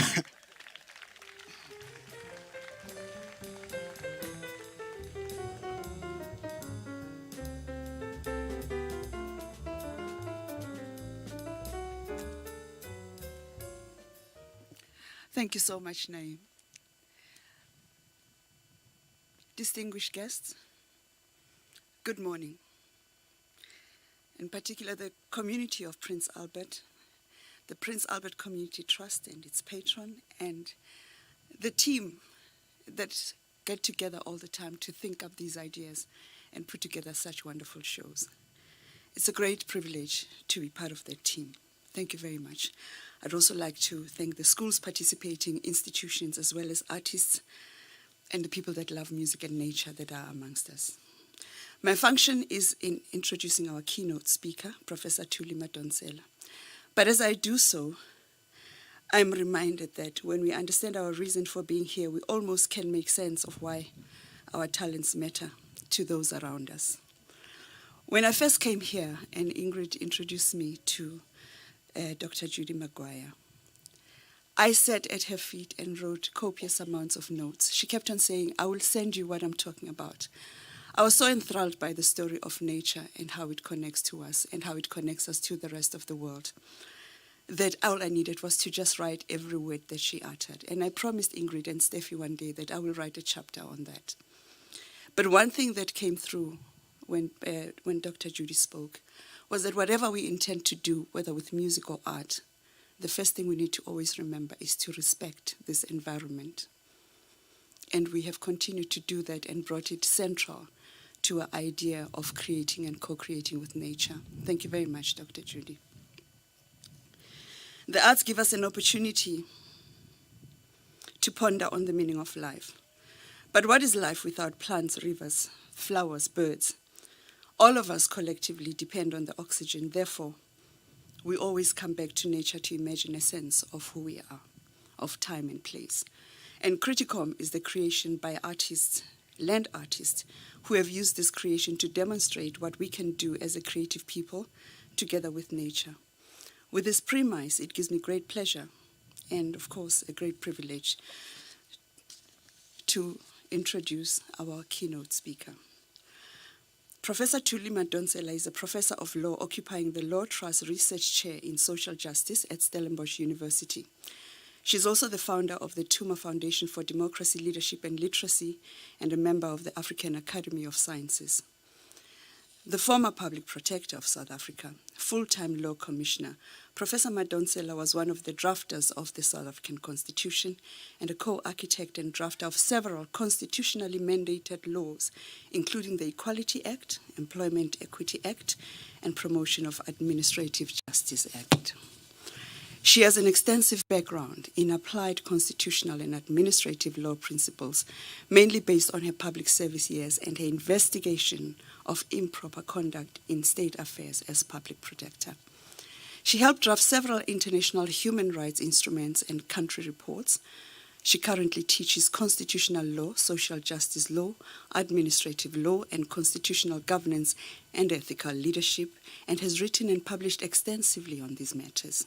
Thank you so much, Naeem. Distinguished guests, good morning. In particular, the community of Prince Albert, the Prince Albert Community Trust and its patron, and the team that get together all the time to think up these ideas and put together such wonderful shows. It's a great privilege to be part of that team. Thank you very much. I'd also like to thank the schools participating, institutions, as well as artists and the people that love music and nature that are amongst us. My function is in introducing our keynote speaker, Professor Thuli Madonsela. But as I do so, I'm reminded that when we understand our reason for being here, we almost can make sense of why our talents matter to those around us. When I first came here and Ingrid introduced me to Dr. Judy Maguire, I sat at her feet and wrote copious amounts of notes. She kept on saying, "I will send you what I'm talking about." I was so enthralled by the story of nature and how it connects to us and how it connects us to the rest of the world, that all I needed was to just write every word that she uttered. And I promised Ingrid and Steffi one day that I will write a chapter on that. But one thing that came through when Dr. Judy spoke was that whatever we intend to do, whether with music or art, the first thing we need to always remember is to respect this environment. And we have continued to do that and brought it central to our idea of creating and co-creating with nature. Thank you very much, Dr. Judy. The arts give us an opportunity to ponder on the meaning of life. But what is life without plants, rivers, flowers, birds? All of us collectively depend on the oxygen. Therefore, we always come back to nature to imagine a sense of who we are, of time and place. And Criticom is the creation by artists, land artists, who have used this creation to demonstrate what we can do as a creative people together with nature. With this premise, it gives me great pleasure and, of course, a great privilege to introduce our keynote speaker. Professor Thuli Madonsela is a professor of law occupying the Law Trust Research Chair in Social Justice at Stellenbosch University. She's also the founder of the Tuma Foundation for Democracy, Leadership and Literacy and a member of the African Academy of Sciences. The former Public Protector of South Africa, full-time law commissioner, Professor Madonsela was one of the drafters of the South African Constitution and a co-architect and drafter of several constitutionally mandated laws, including the Equality Act, Employment Equity Act, and Promotion of Administrative Justice Act. She has an extensive background in applied constitutional and administrative law principles, mainly based on her public service years and her investigation of improper conduct in state affairs as public protector. She helped draft several international human rights instruments and country reports. She currently teaches constitutional law, social justice law, administrative law, and constitutional governance and ethical leadership, and has written and published extensively on these matters.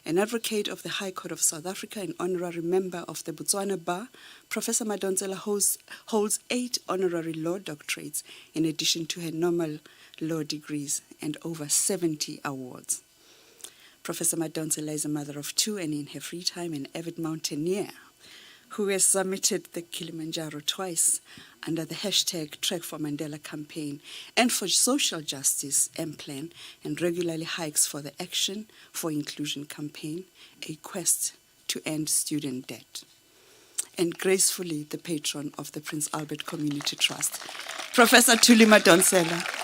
An advocate of the High Court of South Africa and honorary member of the Botswana Bar, Professor Madonsela holds 8 honorary law doctorates in addition to her normal law degrees and over 70 awards. Professor Madonsela is a mother of 2 and in her free time an avid mountaineer who has summited the Kilimanjaro twice under the hashtag Trek for Mandela campaign and for social justice M-Plan, and regularly hikes for the Action for Inclusion campaign, a quest to end student debt. And gracefully the patron of the Prince Albert Community Trust, Professor Thuli Madonsela.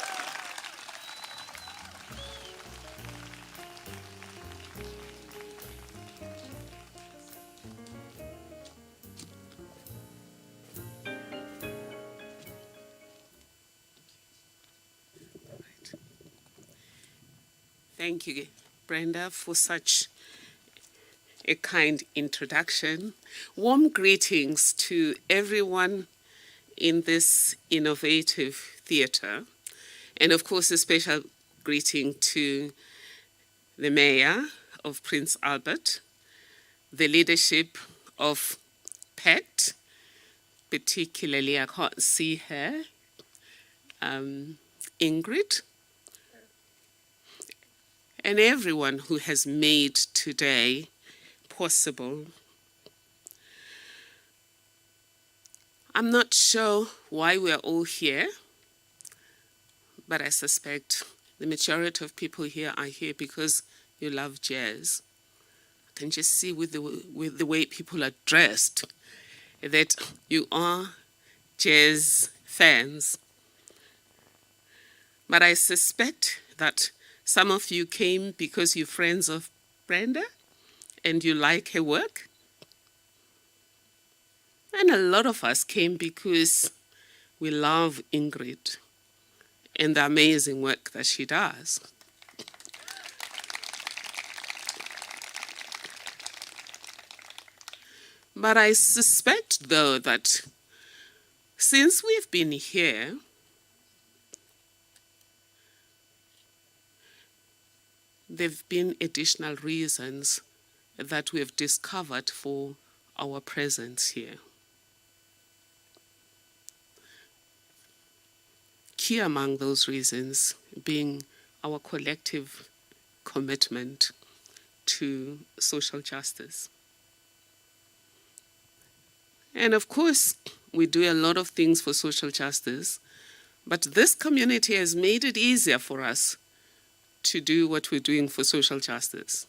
Thank you, Brenda, for such a kind introduction. Warm greetings to everyone in this innovative theatre, and of course a special greeting to the Mayor of Prince Albert, the leadership of PACT, particularly I can't see her, Ingrid, and everyone who has made today possible. I'm not sure why we're all here, but I suspect the majority of people here are here because you love jazz. I can just see with the way people are dressed that you are jazz fans. But I suspect that some of you came because you're friends of Brenda and you like her work. And a lot of us came because we love Ingrid and the amazing work that she does. But I suspect, though, that since we've been here, there have been additional reasons that we have discovered for our presence here. Key among those reasons being our collective commitment to social justice. And of course, we do a lot of things for social justice, but this community has made it easier for us to do what we're doing for social justice.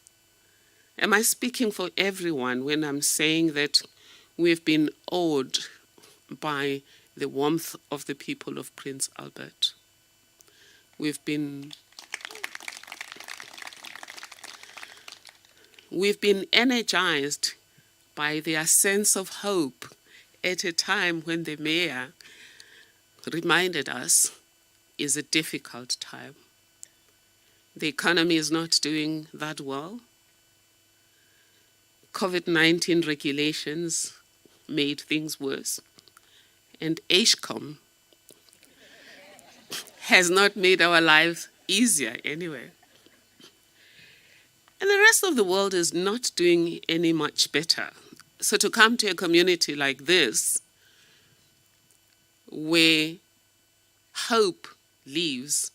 Am I speaking for everyone when I'm saying that we've been awed by the warmth of the people of Prince Albert? We've been energized by their sense of hope at a time when the mayor reminded us it's a difficult time. The economy is not doing that well. COVID-19 regulations made things worse. And HCOM has not made our lives easier anyway. And the rest of the world is not doing any much better. So to come to a community like this, where hope leaves,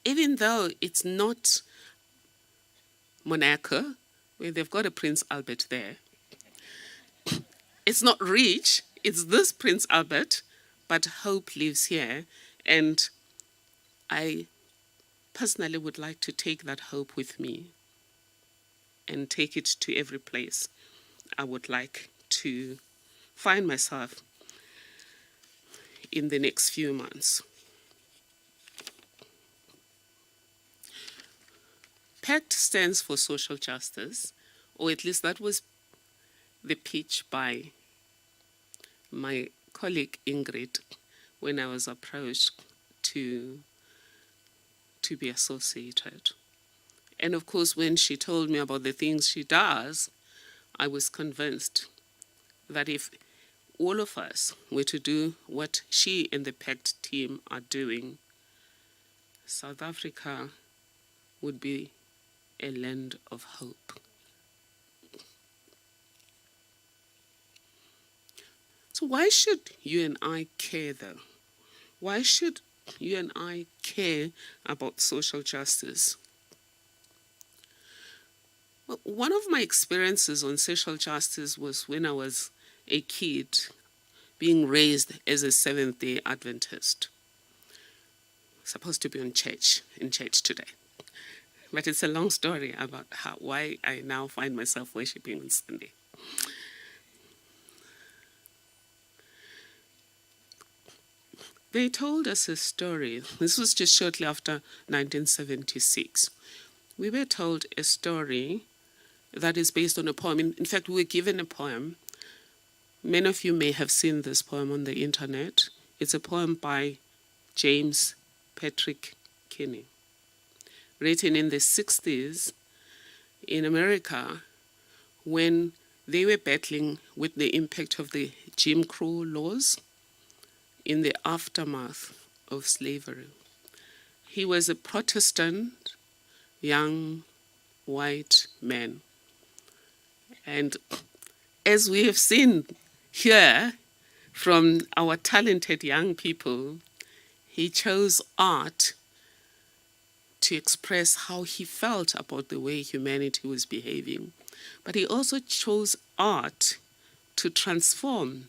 even though it's not Monaco, where they've got a Prince Albert there. It's not rich, it's this Prince Albert, but hope lives here. And I personally would like to take that hope with me and take it to every place I would like to find myself in the next few months. PACT stands for social justice, or at least that was the pitch by my colleague Ingrid when I was approached to be associated. And of course, when she told me about the things she does, I was convinced that if all of us were to do what she and the PACT team are doing, South Africa would be a land of hope. So why should you and I care, though? Why should you and I care about social justice? Well, one of my experiences on social justice was when I was a kid being raised as a Seventh-day Adventist. Supposed to be in church today. But it's a long story about why I now find myself worshiping on Sunday. They told us a story. This was just shortly after 1976. We were told a story that is based on a poem. In fact, we were given a poem. Many of you may have seen this poem on the internet. It's a poem by James Patrick Kinney, written in the 60s in America when they were battling with the impact of the Jim Crow laws in the aftermath of slavery. He was a Protestant, young, white man. And as we have seen here from our talented young people, he chose art to express how he felt about the way humanity was behaving. But he also chose art to transform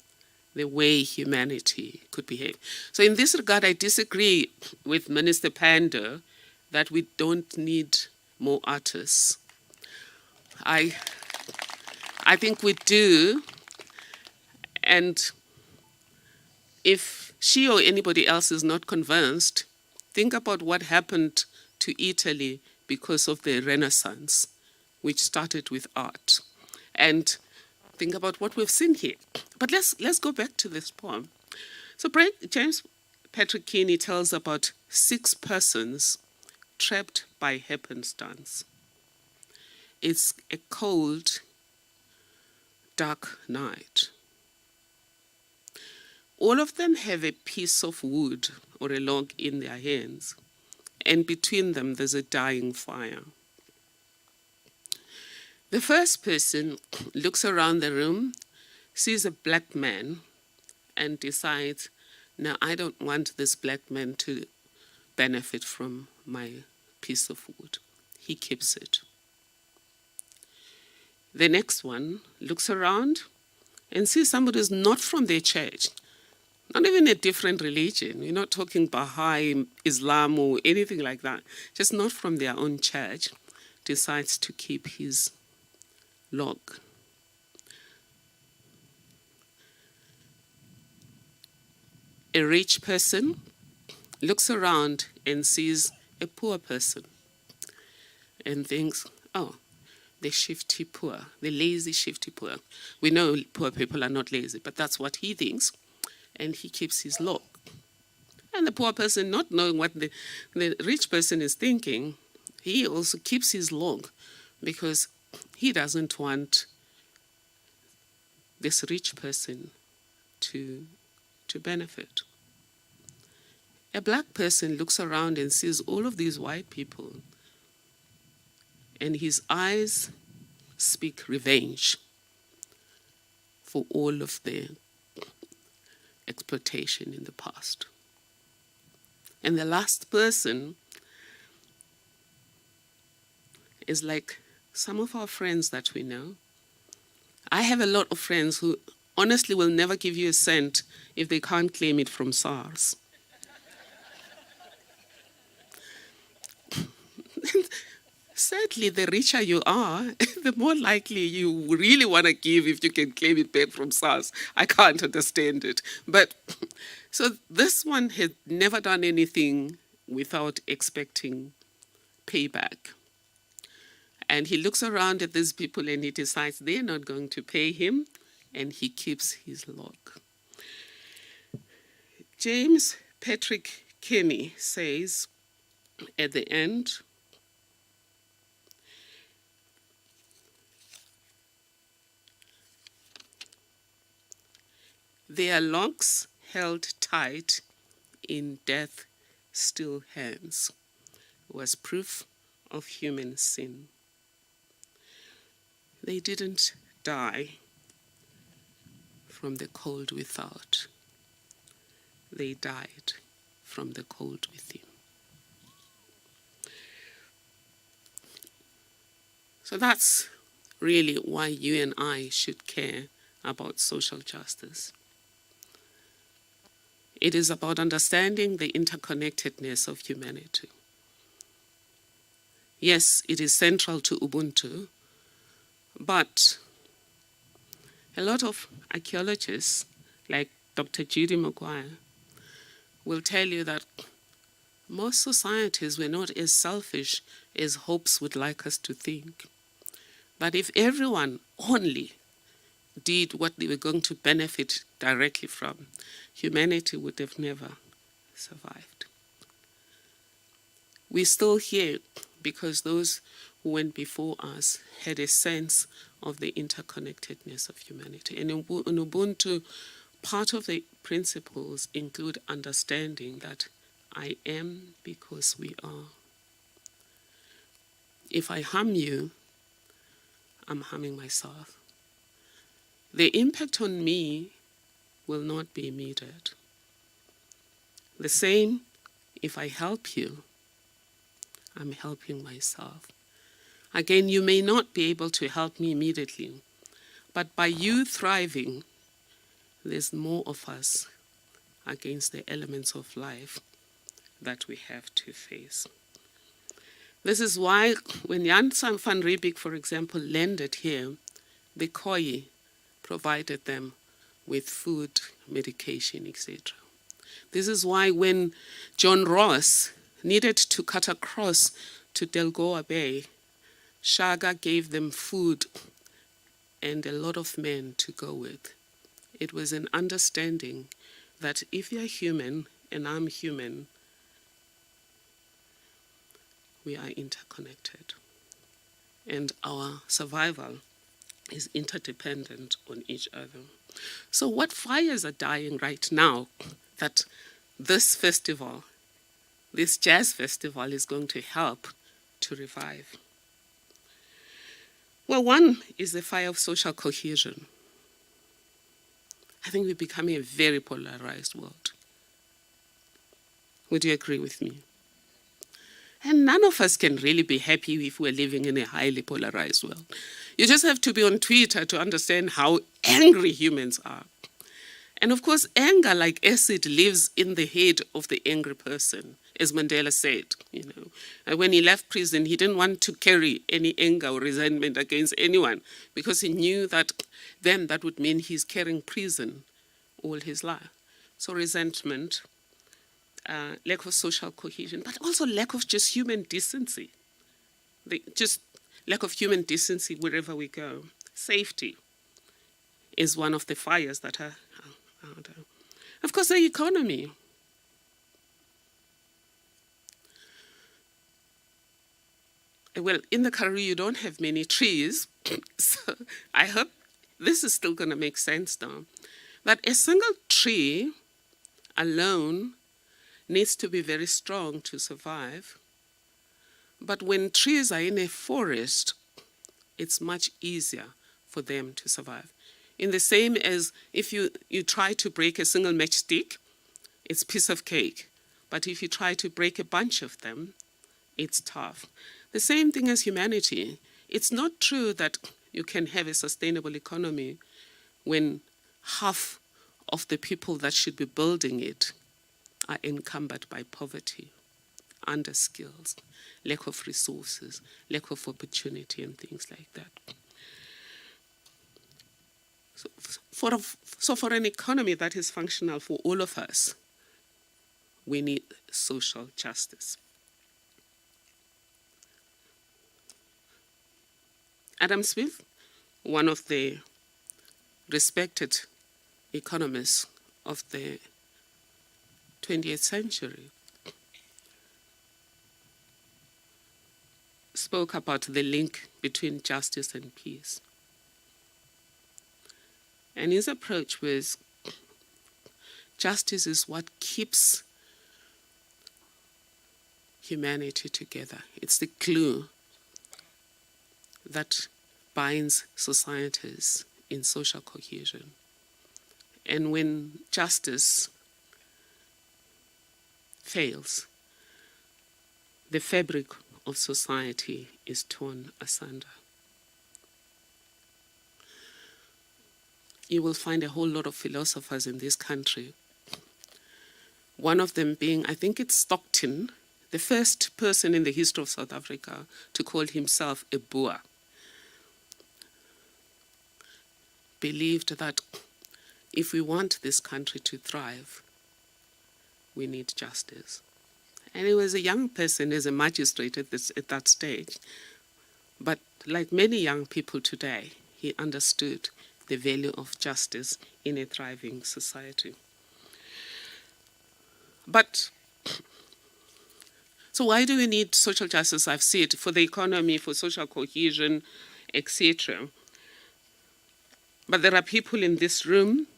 the way humanity could behave. So in this regard, I disagree with Minister Pando that we don't need more artists. I think we do, and if she or anybody else is not convinced, think about what happened to Italy because of the Renaissance, which started with art. And think about what we've seen here. But let's go back to this poem. So James Patrick Kinney tells about 6 persons trapped by happenstance. It's a cold, dark night. All of them have a piece of wood or a log in their hands, and between them there's a dying fire. The first person looks around the room, sees a black man, and decides, now I don't want this black man to benefit from my piece of wood. He keeps it. The next one looks around and sees somebody who's not from their church, not even a different religion. We're not talking Baha'i, Islam, or anything like that. Just not from their own church, decides to keep his log. A rich person looks around and sees a poor person and thinks, oh, the shifty poor, the lazy shifty poor. We know poor people are not lazy, but that's what he thinks, and he keeps his log. And the poor person, not knowing what the rich person is thinking, he also keeps his log because he doesn't want this rich person to benefit. A black person looks around and sees all of these white people, and his eyes speak revenge for all of their exploitation in the past. And the last person is like some of our friends that we know. I have a lot of friends who honestly will never give you a cent if they can't claim it from SARS. Sadly, the richer you are, the more likely you really want to give if you can claim it back from SARS. I can't understand it. But so this one had never done anything without expecting payback. And he looks around at these people and he decides they're not going to pay him, and he keeps his log. James Patrick Kenny says at the end, their logs held tight in death still hands was proof of human sin. They didn't die from the cold without. They died from the cold within. So that's really why you and I should care about social justice. It is about understanding the interconnectedness of humanity. Yes, it is central to Ubuntu, but a lot of archaeologists, like Dr. Judy Maguire, will tell you that most societies were not as selfish as Hopes would like us to think. That if everyone only did what they were going to benefit directly from, humanity would have never survived. We're still here because those who went before us had a sense of the interconnectedness of humanity. And in Ubuntu, part of the principles include understanding that I am because we are. If I harm you, I'm harming myself. The impact on me will not be immediate. The same, if I help you, I'm helping myself. Again, you may not be able to help me immediately, but by you thriving, there's more of us against the elements of life that we have to face. This is why when Jan van Riebeeck, for example, landed here, the Khoi provided them with food, medication, etc. This is why when John Ross needed to cut across to Delgoa Bay, Shaga gave them food and a lot of men to go with. It was an understanding that if you're human and I'm human, we are interconnected. And our survival is interdependent on each other. So what fires are dying right now that this festival, this jazz festival, is going to help to revive? Well, one is the fire of social cohesion. I think we're becoming a very polarized world. Would you agree with me? And none of us can really be happy if we're living in a highly polarized world. You just have to be on Twitter to understand how angry humans are. And of course, anger, like acid, lives in the head of the angry person, as Mandela said. And when he left prison, he didn't want to carry any anger or resentment against anyone because he knew that then that would mean he's carrying prison all his life. So resentment, lack of social cohesion, but also lack of just human decency. Just lack of human decency wherever we go. Safety is one of the fires that are out there. Of course, the economy. Well, in the Karoo, you don't have many trees, so I hope this is still going to make sense now. That a single tree alone needs to be very strong to survive. But when trees are in a forest, it's much easier for them to survive. In the same as if you try to break a single matchstick, it's a piece of cake. But if you try to break a bunch of them, it's tough. The same thing as humanity. It's not true that you can have a sustainable economy when half of the people that should be building it are encumbered by poverty, underskills, lack of resources, lack of opportunity, and things like that. So for an economy that is functional for all of us, we need social justice. Adam Smith, one of the respected economists of the 20th century, spoke about the link between justice and peace. And his approach was, justice is what keeps humanity together. It's the glue that binds societies in social cohesion. And when justice fails, the fabric of society is torn asunder. You will find a whole lot of philosophers in this country. One of them being, I think it's Stockton, the first person in the history of South Africa to call himself a Boer, believed that if we want this country to thrive, we need justice. And he was a young person as a magistrate at that stage. But like many young people today, he understood the value of justice in a thriving society. But, so why do we need social justice? I've said for the economy, for social cohesion, etc. But there are people in this room,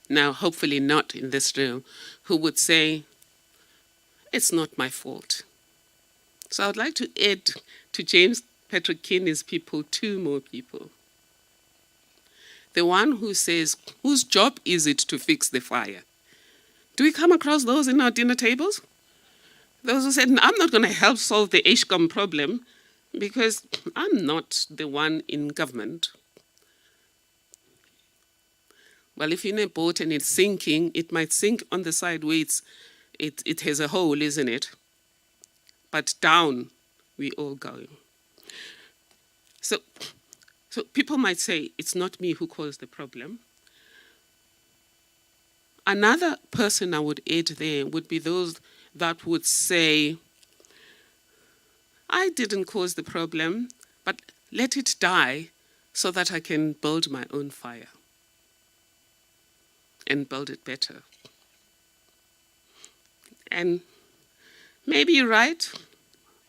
now hopefully not in this room, who would say, it's not my fault. So I would like to add to James Patrick Kinney's people 2 more people. The one who says, whose job is it to fix the fire? Do we come across those in our dinner tables? Those who said, I'm not going to help solve the HCOM problem because I'm not the one in government. Well, if you're in a boat and it's sinking, it might sink on the side where it has a hole, isn't it? But down we all go. So people might say, it's not me who caused the problem. Another person I would add there would be those that would say, I didn't cause the problem, but let it die so that I can build my own fire and build it better. And maybe you're right,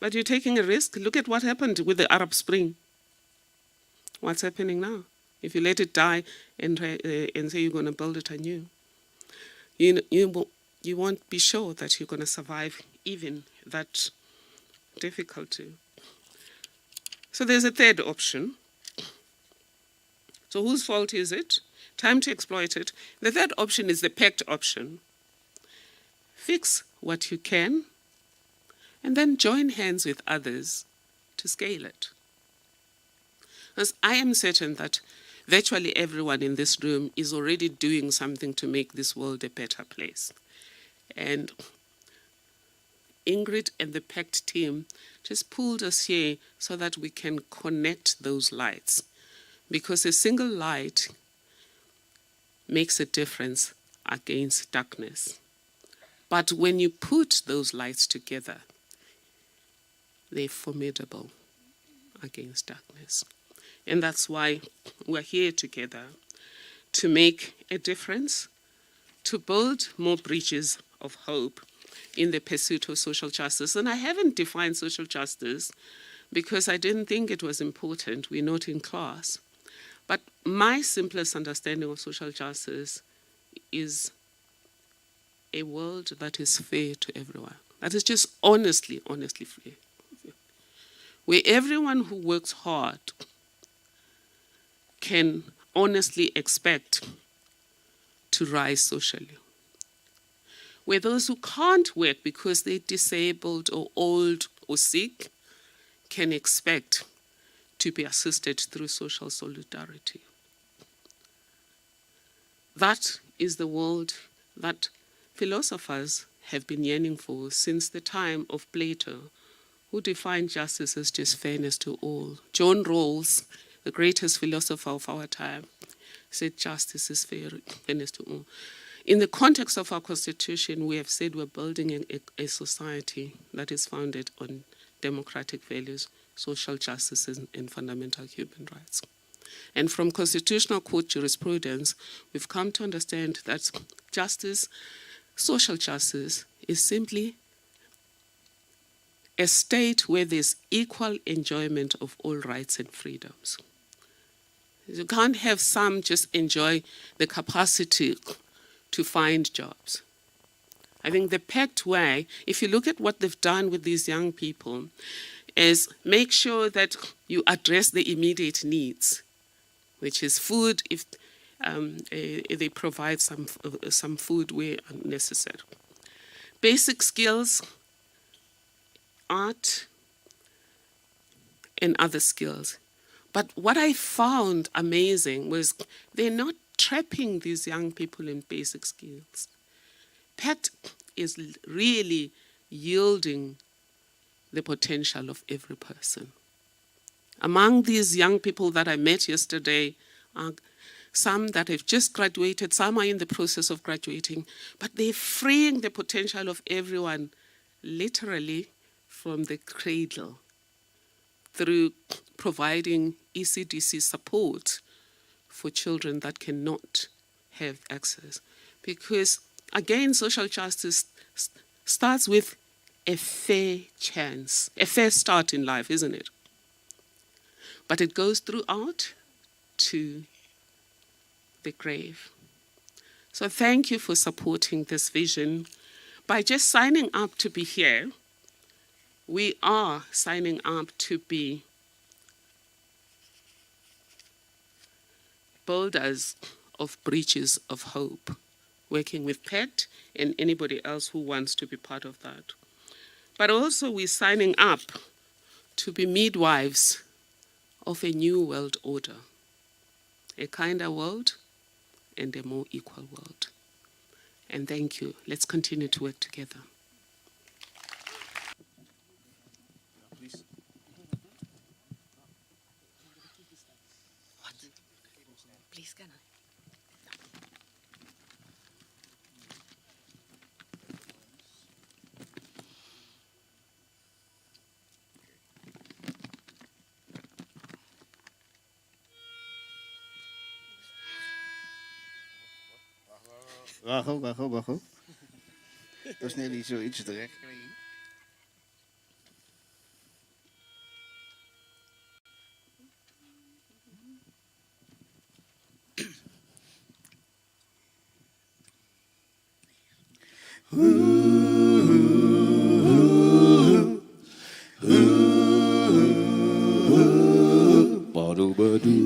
but you're taking a risk. Look at what happened with the Arab Spring. What's happening now? If you let it die and say you're going to build it anew, you won't be sure that you're going to survive even that difficulty. So there's a third option. So whose fault is it? Time to exploit it. The third option is the pact option. Fix what you can and then join hands with others to scale it. Because I am certain that virtually everyone in this room is already doing something to make this world a better place. And Ingrid and the PACT team just pulled us here so that we can connect those lights. Because a single light makes a difference against darkness. But when you put those lights together, they're formidable against darkness. And that's why we're here together, to make a difference, to build more bridges of hope in the pursuit of social justice. And I haven't defined social justice because I didn't think it was important. We're not in class. But my simplest understanding of social justice is a world that is fair to everyone. That is just honestly fair. Where everyone who works hard can honestly expect to rise socially. where those who can't work because they're disabled or old or sick can expect to be assisted through social solidarity. That is the world that philosophers have been yearning for since the time of Plato, who defined justice as just fairness to all. John Rawls, the greatest philosopher of our time, said justice is fairness to all. In the context of our constitution, we have said we're building a society that is founded on democratic values, social justice, and fundamental human rights. And from constitutional court jurisprudence, we've come to understand that justice, social justice, is simply a state where there's equal enjoyment of all rights and freedoms. You can't have some just enjoy the capacity to find jobs. I think the pact way, if you look at what they've done with these young people, is make sure that you address the immediate needs, which is food, if they provide some food where necessary. Basic skills, art, and other skills. But what I found amazing was they're not trapping these young people in basic skills. PACT is really yielding the potential of every person. Among these young people that I met yesterday are some that have just graduated, some are in the process of graduating, but they're freeing the potential of everyone literally from the cradle through providing ECDC support for children that cannot have access. Because, again, social justice starts with a fair chance, a fair start in life, isn't it? But it goes throughout to the grave. So thank you for supporting this vision. By just signing up to be here, we are signing up to be builders of bridges of hope, working with PET and anybody else who wants to be part of that. But also we're signing up to be midwives of a new world order, a kinder world and a more equal world. And thank you. Let's continue to work together. Please, can I? Wacht. Dat is net niet zoiets terecht.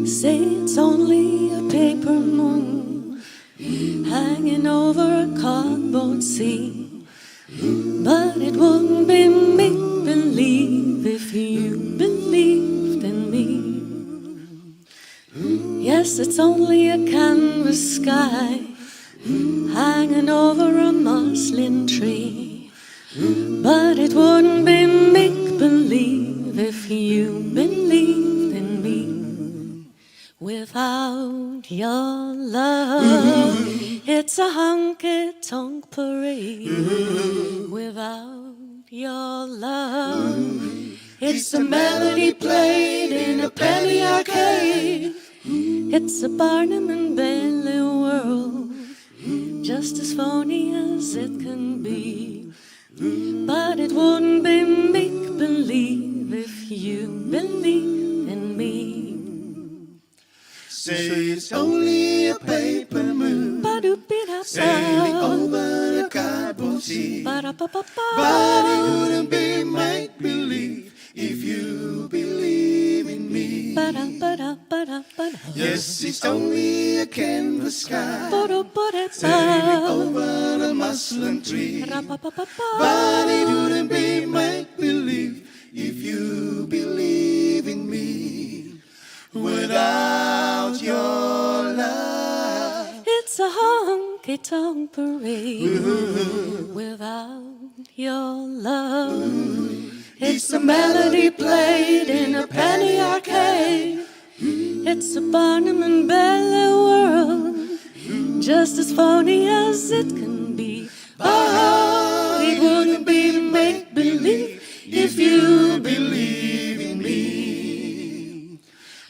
Say it's only a paper moon hanging over a cardboard sea, but it wouldn't be make-believe if you believed in me. Yes, it's only a canvas sky hanging over a muslin tree, but it wouldn't be make-believe if you believed in me. Without your love, it's a honky-tonk parade. Without your love, it's a melody played in a penny arcade. It's a Barnum and Bailey world, just as phony as it can be. But it wouldn't be make-believe if you believed in me. Say it's only a paper moon sailing over a cardboard sea, but it wouldn't be make-believe if you believe in me. Yes, it's only a canvas sky sailing over a muslin tree. But it wouldn't be make-believe if you believe in me. Without your love, It's a honky-tonk parade without your love. It's a melody played in a penny arcade. It's a Barnum and Bailey world, just as phony as it can be. but it wouldn't be make-believe if you believe in me.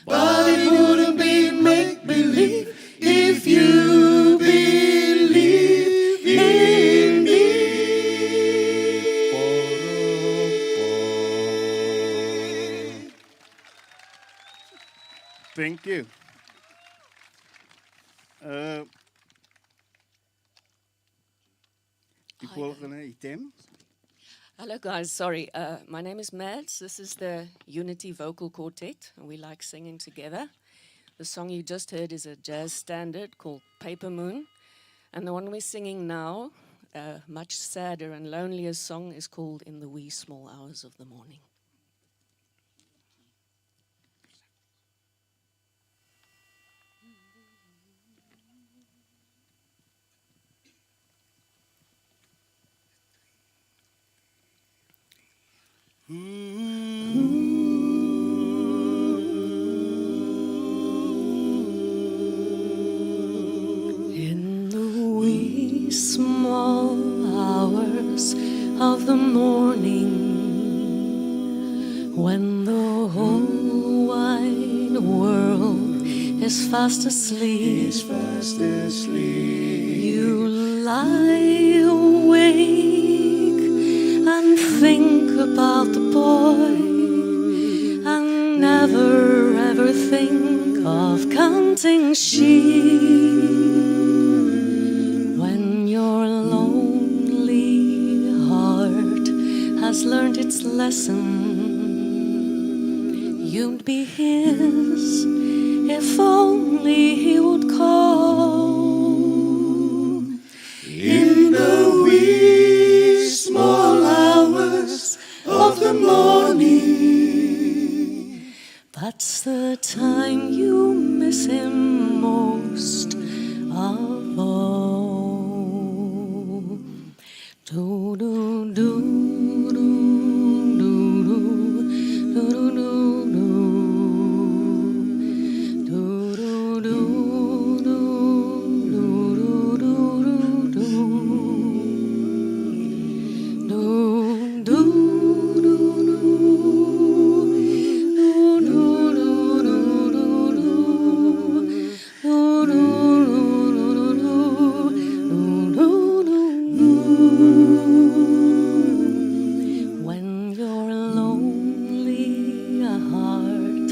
But it wouldn't be make-believe if you believe in me. Thank you. Die volgende item. Hello guys, sorry. My name is Mads. This is the Unity Vocal Quartet, and we like singing together. The song you just heard is a jazz standard called Paper Moon. And the one we're singing now, a much sadder and lonelier song, is called In the Wee Small Hours of the Morning. In the wee small hours of the morning, when the whole wide world is fast asleep, you lie awake and think about the boy, and never ever think of counting sheep. When your lonely heart has learned its lesson, you'd be his if only he would call. In the wee small hours of the morning, That's the time you miss him most of all. Do do do do do do do do do do do do When your lonely heart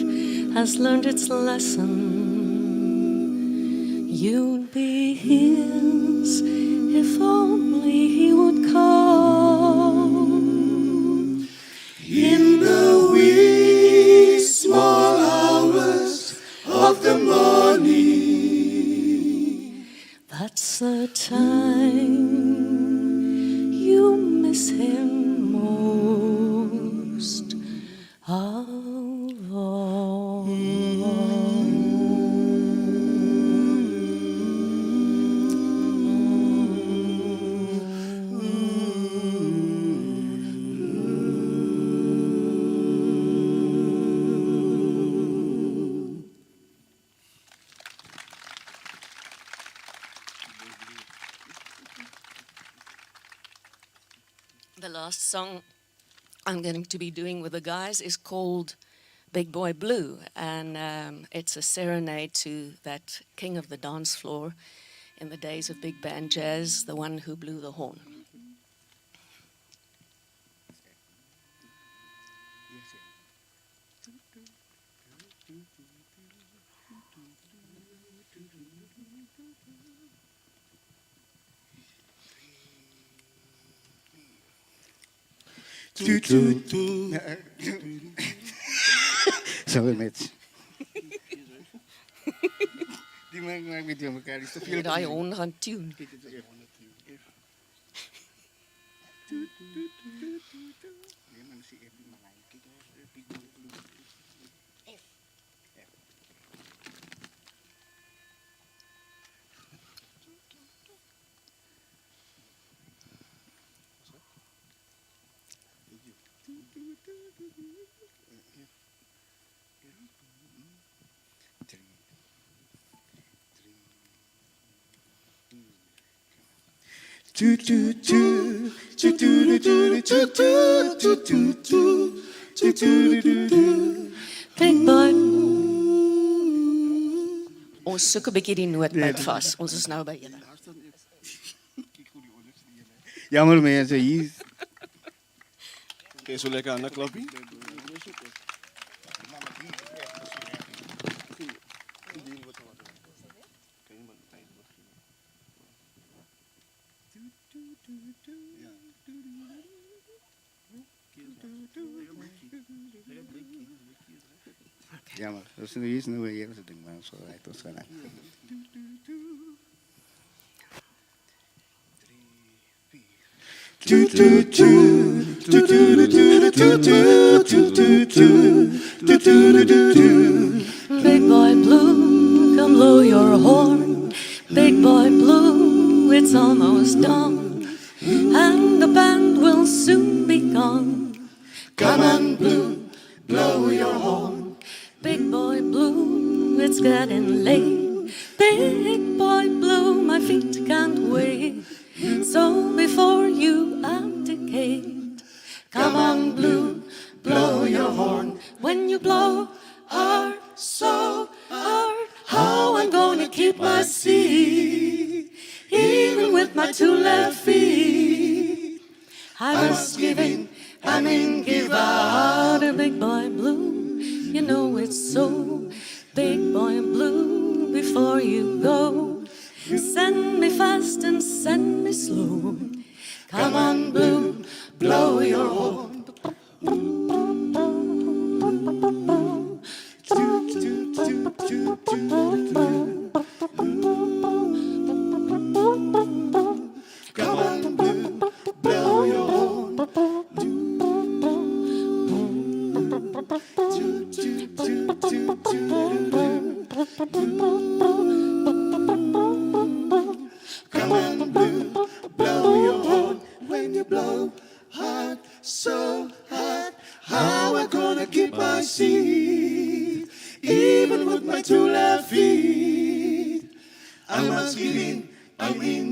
has learned its lesson, you'd be his if only he would call. in the wee small hours of the morning, That's the time you miss him most of all. The last song I'm going to be doing with the guys is called Big Boy Blue, and it's a serenade to that king of the dance floor in the days of big band jazz, the one who blew the horn. Sorry, Mitch. Die maak met jou mekaar. Dis te veel. Daai hond gaan tune. Big boy. Ons soek 'n bietjie die nootbyt vas. Ons is nou by julle. Jammer mense, hier. Oké, zo lekker aan de klappie. Jammer, dat is nu hier nu weer dat ding maar zo uit ons gaan. Big boy blue, come blow your horn. Big boy blue, it's almost dawn, and the band will soon be gone. Come on, blue, blow your horn. Big boy blue, it's getting late. Big boy blue, my feet can't wait. So before you abdicate, come on, blue, blow your horn. When you blow hard, so hard, how I'm gonna keep my seat, even with my two left feet. I must give in, give out. A big boy blue, you know it's so. Big boy blue, before you go, send me fast and send me slow. Come on, blue, blow your horn. Come on, blue, blow your horn. Come on, blue, blow your horn. When you blow hard, so hard, how I gonna keep my seat, even with my two left feet? I must give in,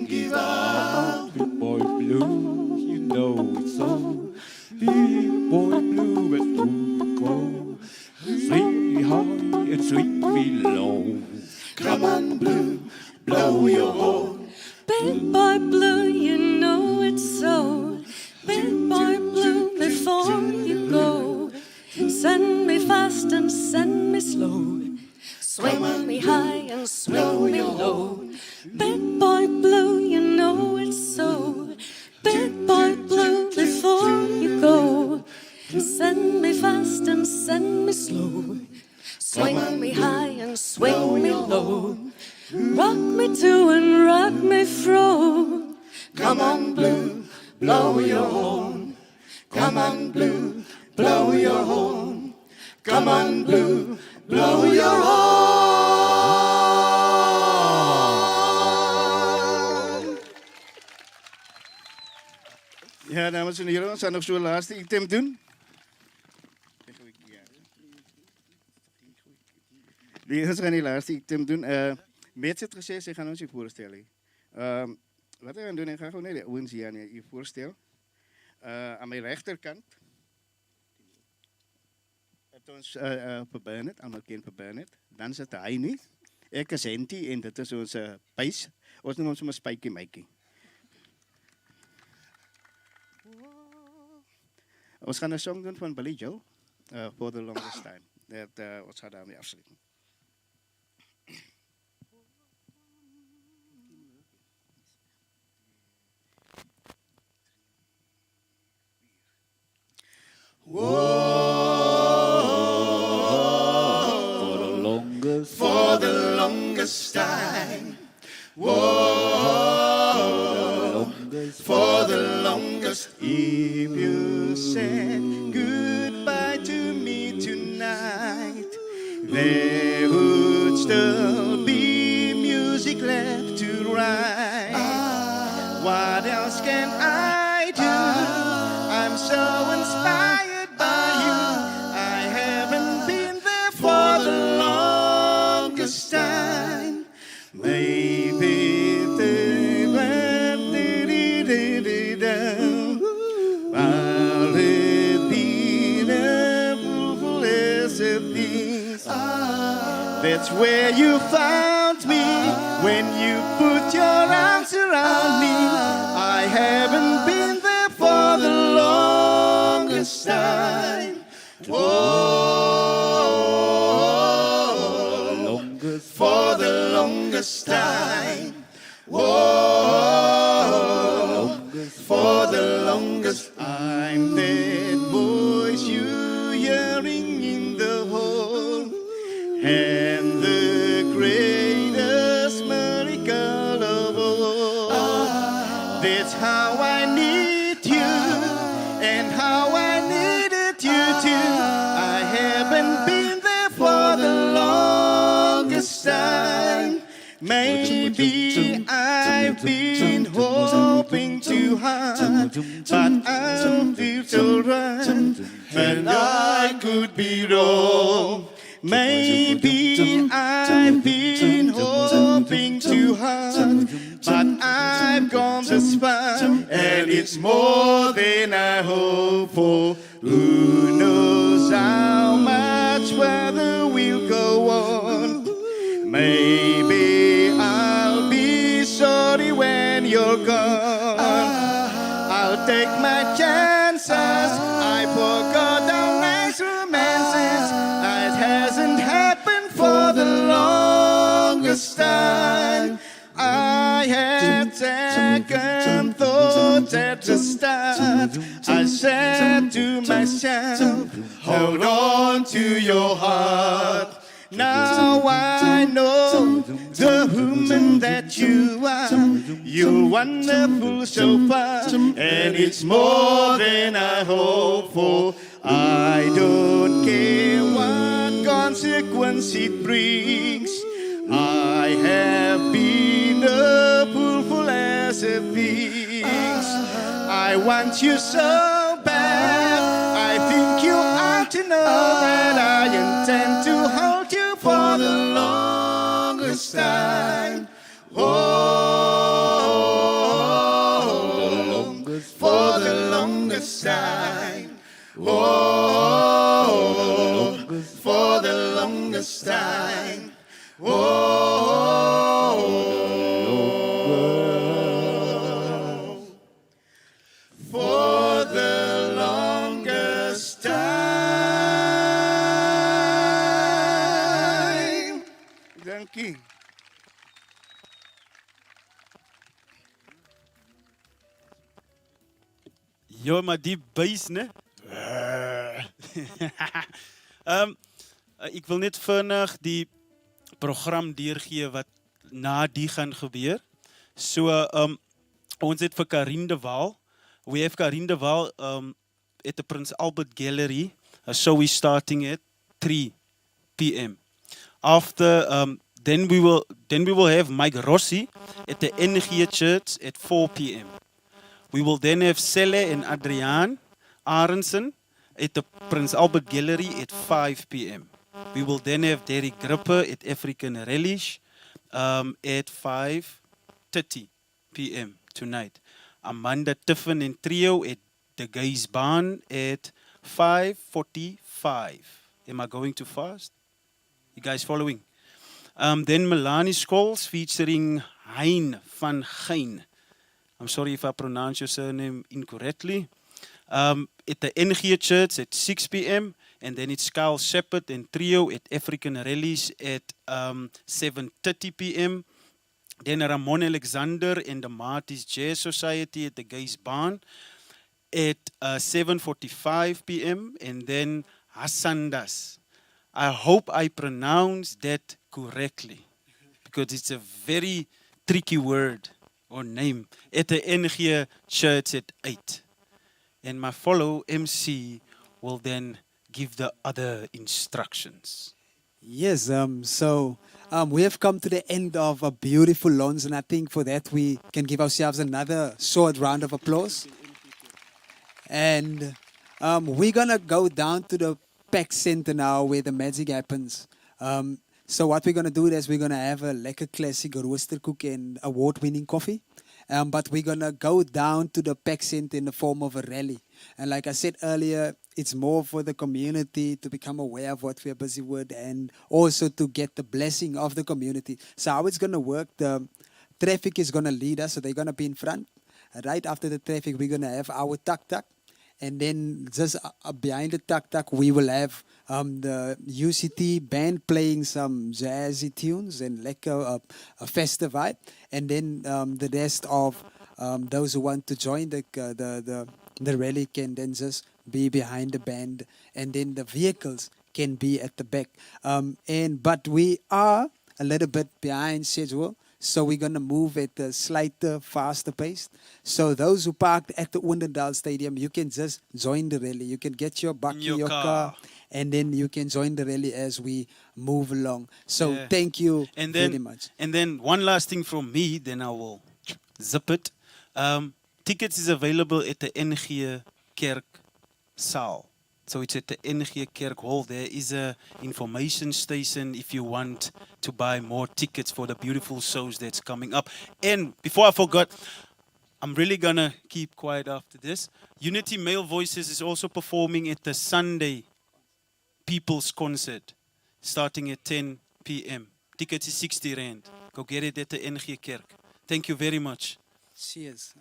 give out. Big boy blue, you know it's so. Big boy blue, where do you go? Swing high and swing below. Come on, blue, blow your horn. Big boy blue, you know it's so. Big boy blue, before you go, send me fast and send me slow. Swing me high and swing me low. Big boy blue, you know it's so. Big boy blue, before you go, send me fast and send me slow. Swing me high and swing me low. Rock me to and rock me fro. Come on, blue, blow your horn. Come on, blue, blow your horn. Come on, blue, blow your horn. Ja, dames en heren, we gaan nog zo'n laatste item doen. We gaan die laatste item doen. Met het gezegd, ze gaan ons je voorstellen. Wat we gaan doen, ik ga gewoon naar de ouwens hier aan je voorstellen. Aan mijn rechterkant. Het ons Bernard, allemaal kent Bernard. Dan zit hij niet. Ik is Henty en dit is onze pijs. Ons noemen hem Spikey Mikey. We gaan een song doen van Billy Joe. For the longest time. Dat ons gaan daarmee afsluiten. For the longest For the longest time. If you said goodbye to me tonight, there would still be music left to write. What else can I do? I'm so inspired by you. I haven't been there for the longest time. Maybe I'll be the beautiful as a piece. That's where you found me when you put your arms around me. I haven't been there for the longest time. Whoa, for the longest time. Whoa, for the longest. I'm that voice you hearing in the hall, and the greatest miracle of all. That's how I need you, and how I needed you too. I haven't been there for the longest time. Maybe I've been hoping too hard, but I'm still right, and I could be wrong. Maybe I've been hoping too hard, but I've gone this far, and it's more than I hope for. Who knows how much further we'll go on? Maybe I'll be sorry when you're gone. I'll take my chances. I forgot our nice romances. It hasn't happened for the longest time. I had second thoughts at the start. I said to myself, hold on to your heart. Now I know the woman that you are. You're wonderful so far, and it's more than I hope for. I don't care what consequence it brings. I have been a fool as a things. I want you so bad. I think you ought to know that I intend to hold you for the longest time. Oh, for the longest time. Oh, for the longest time. Oh, for the longest time. Thank you. Ja, maar die buis, né? Ek wil net vinnig die program deurgee wat na die gaan gebeur. So, ons het vir Karin de Waal. We have Karin de Waal at the Prince Albert Gallery. So we're starting at 3 p.m. After, then we will have Mike Rossi at the NG Church at 4 p.m. We will then have Selle and Adriaan Arendsen at the Prince Albert Gallery at 5 p.m. We will then have Derek Gripper at African Relish at 5:30 p.m. tonight. Amanda Tiffin and Trio at the Gays Barn at 5:45. Am I going too fast? You guys following? Then Melanie Scholes featuring Hein van Gein. I'm sorry if I pronounce your surname incorrectly. At the NG Church at 6 p.m. And then it's Kyle Shepard and Trio at African Rallies at 7:30 p.m. Then Ramon Alexander and the Marty's Jazz Society at the Gays Barn at 7:45 p.m. And then Hassandas. I hope I pronounced that correctly because it's a very tricky word or name. At the NG Church at 8. and my follow MC will then give the other instructions. Yes, we have come to the end of a beautiful launch, and I think for that we can give ourselves another short round of applause. And we're gonna go down to the PAC Center now where the magic happens. So what we're gonna do is we're gonna have a lekker classic roosterkoek and award-winning coffee. But we're gonna go down to the PAC Center in the form of a rally. And like I said earlier, it's more for the community to become aware of what we're busy with and also to get the blessing of the community. So how it's gonna work, the traffic is gonna lead us, so they're gonna be in front. Right after the traffic, we're gonna have our tuk-tuk. And then just behind the tuk-tuk, we will have the UCT band playing some jazzy tunes and like a festive vibe. And then the rest of those who want to join the rally can then just be behind the band. And then the vehicles can be at the back. But we are a little bit behind schedule. So we're going to move at a slightly faster pace. So those who parked at the Oendendal Stadium, you can just join the rally. You can get your bakkie, your car, and then you can join the rally as we move along. So thank you very much. And then one last thing from me, then I will zip it. Tickets is available at the NG Kerk Saal. So it's at the NG Kerk Hall. There is a information station if you want to buy more tickets for the beautiful shows that's coming up. And before I forgot, I'm really gonna keep quiet after this. Unity Male Voices is also performing at the Sunday People's Concert, starting at 10 p.m. Tickets is 60 Rand. Go get it at the NG Kerk. Thank you very much. Cheers.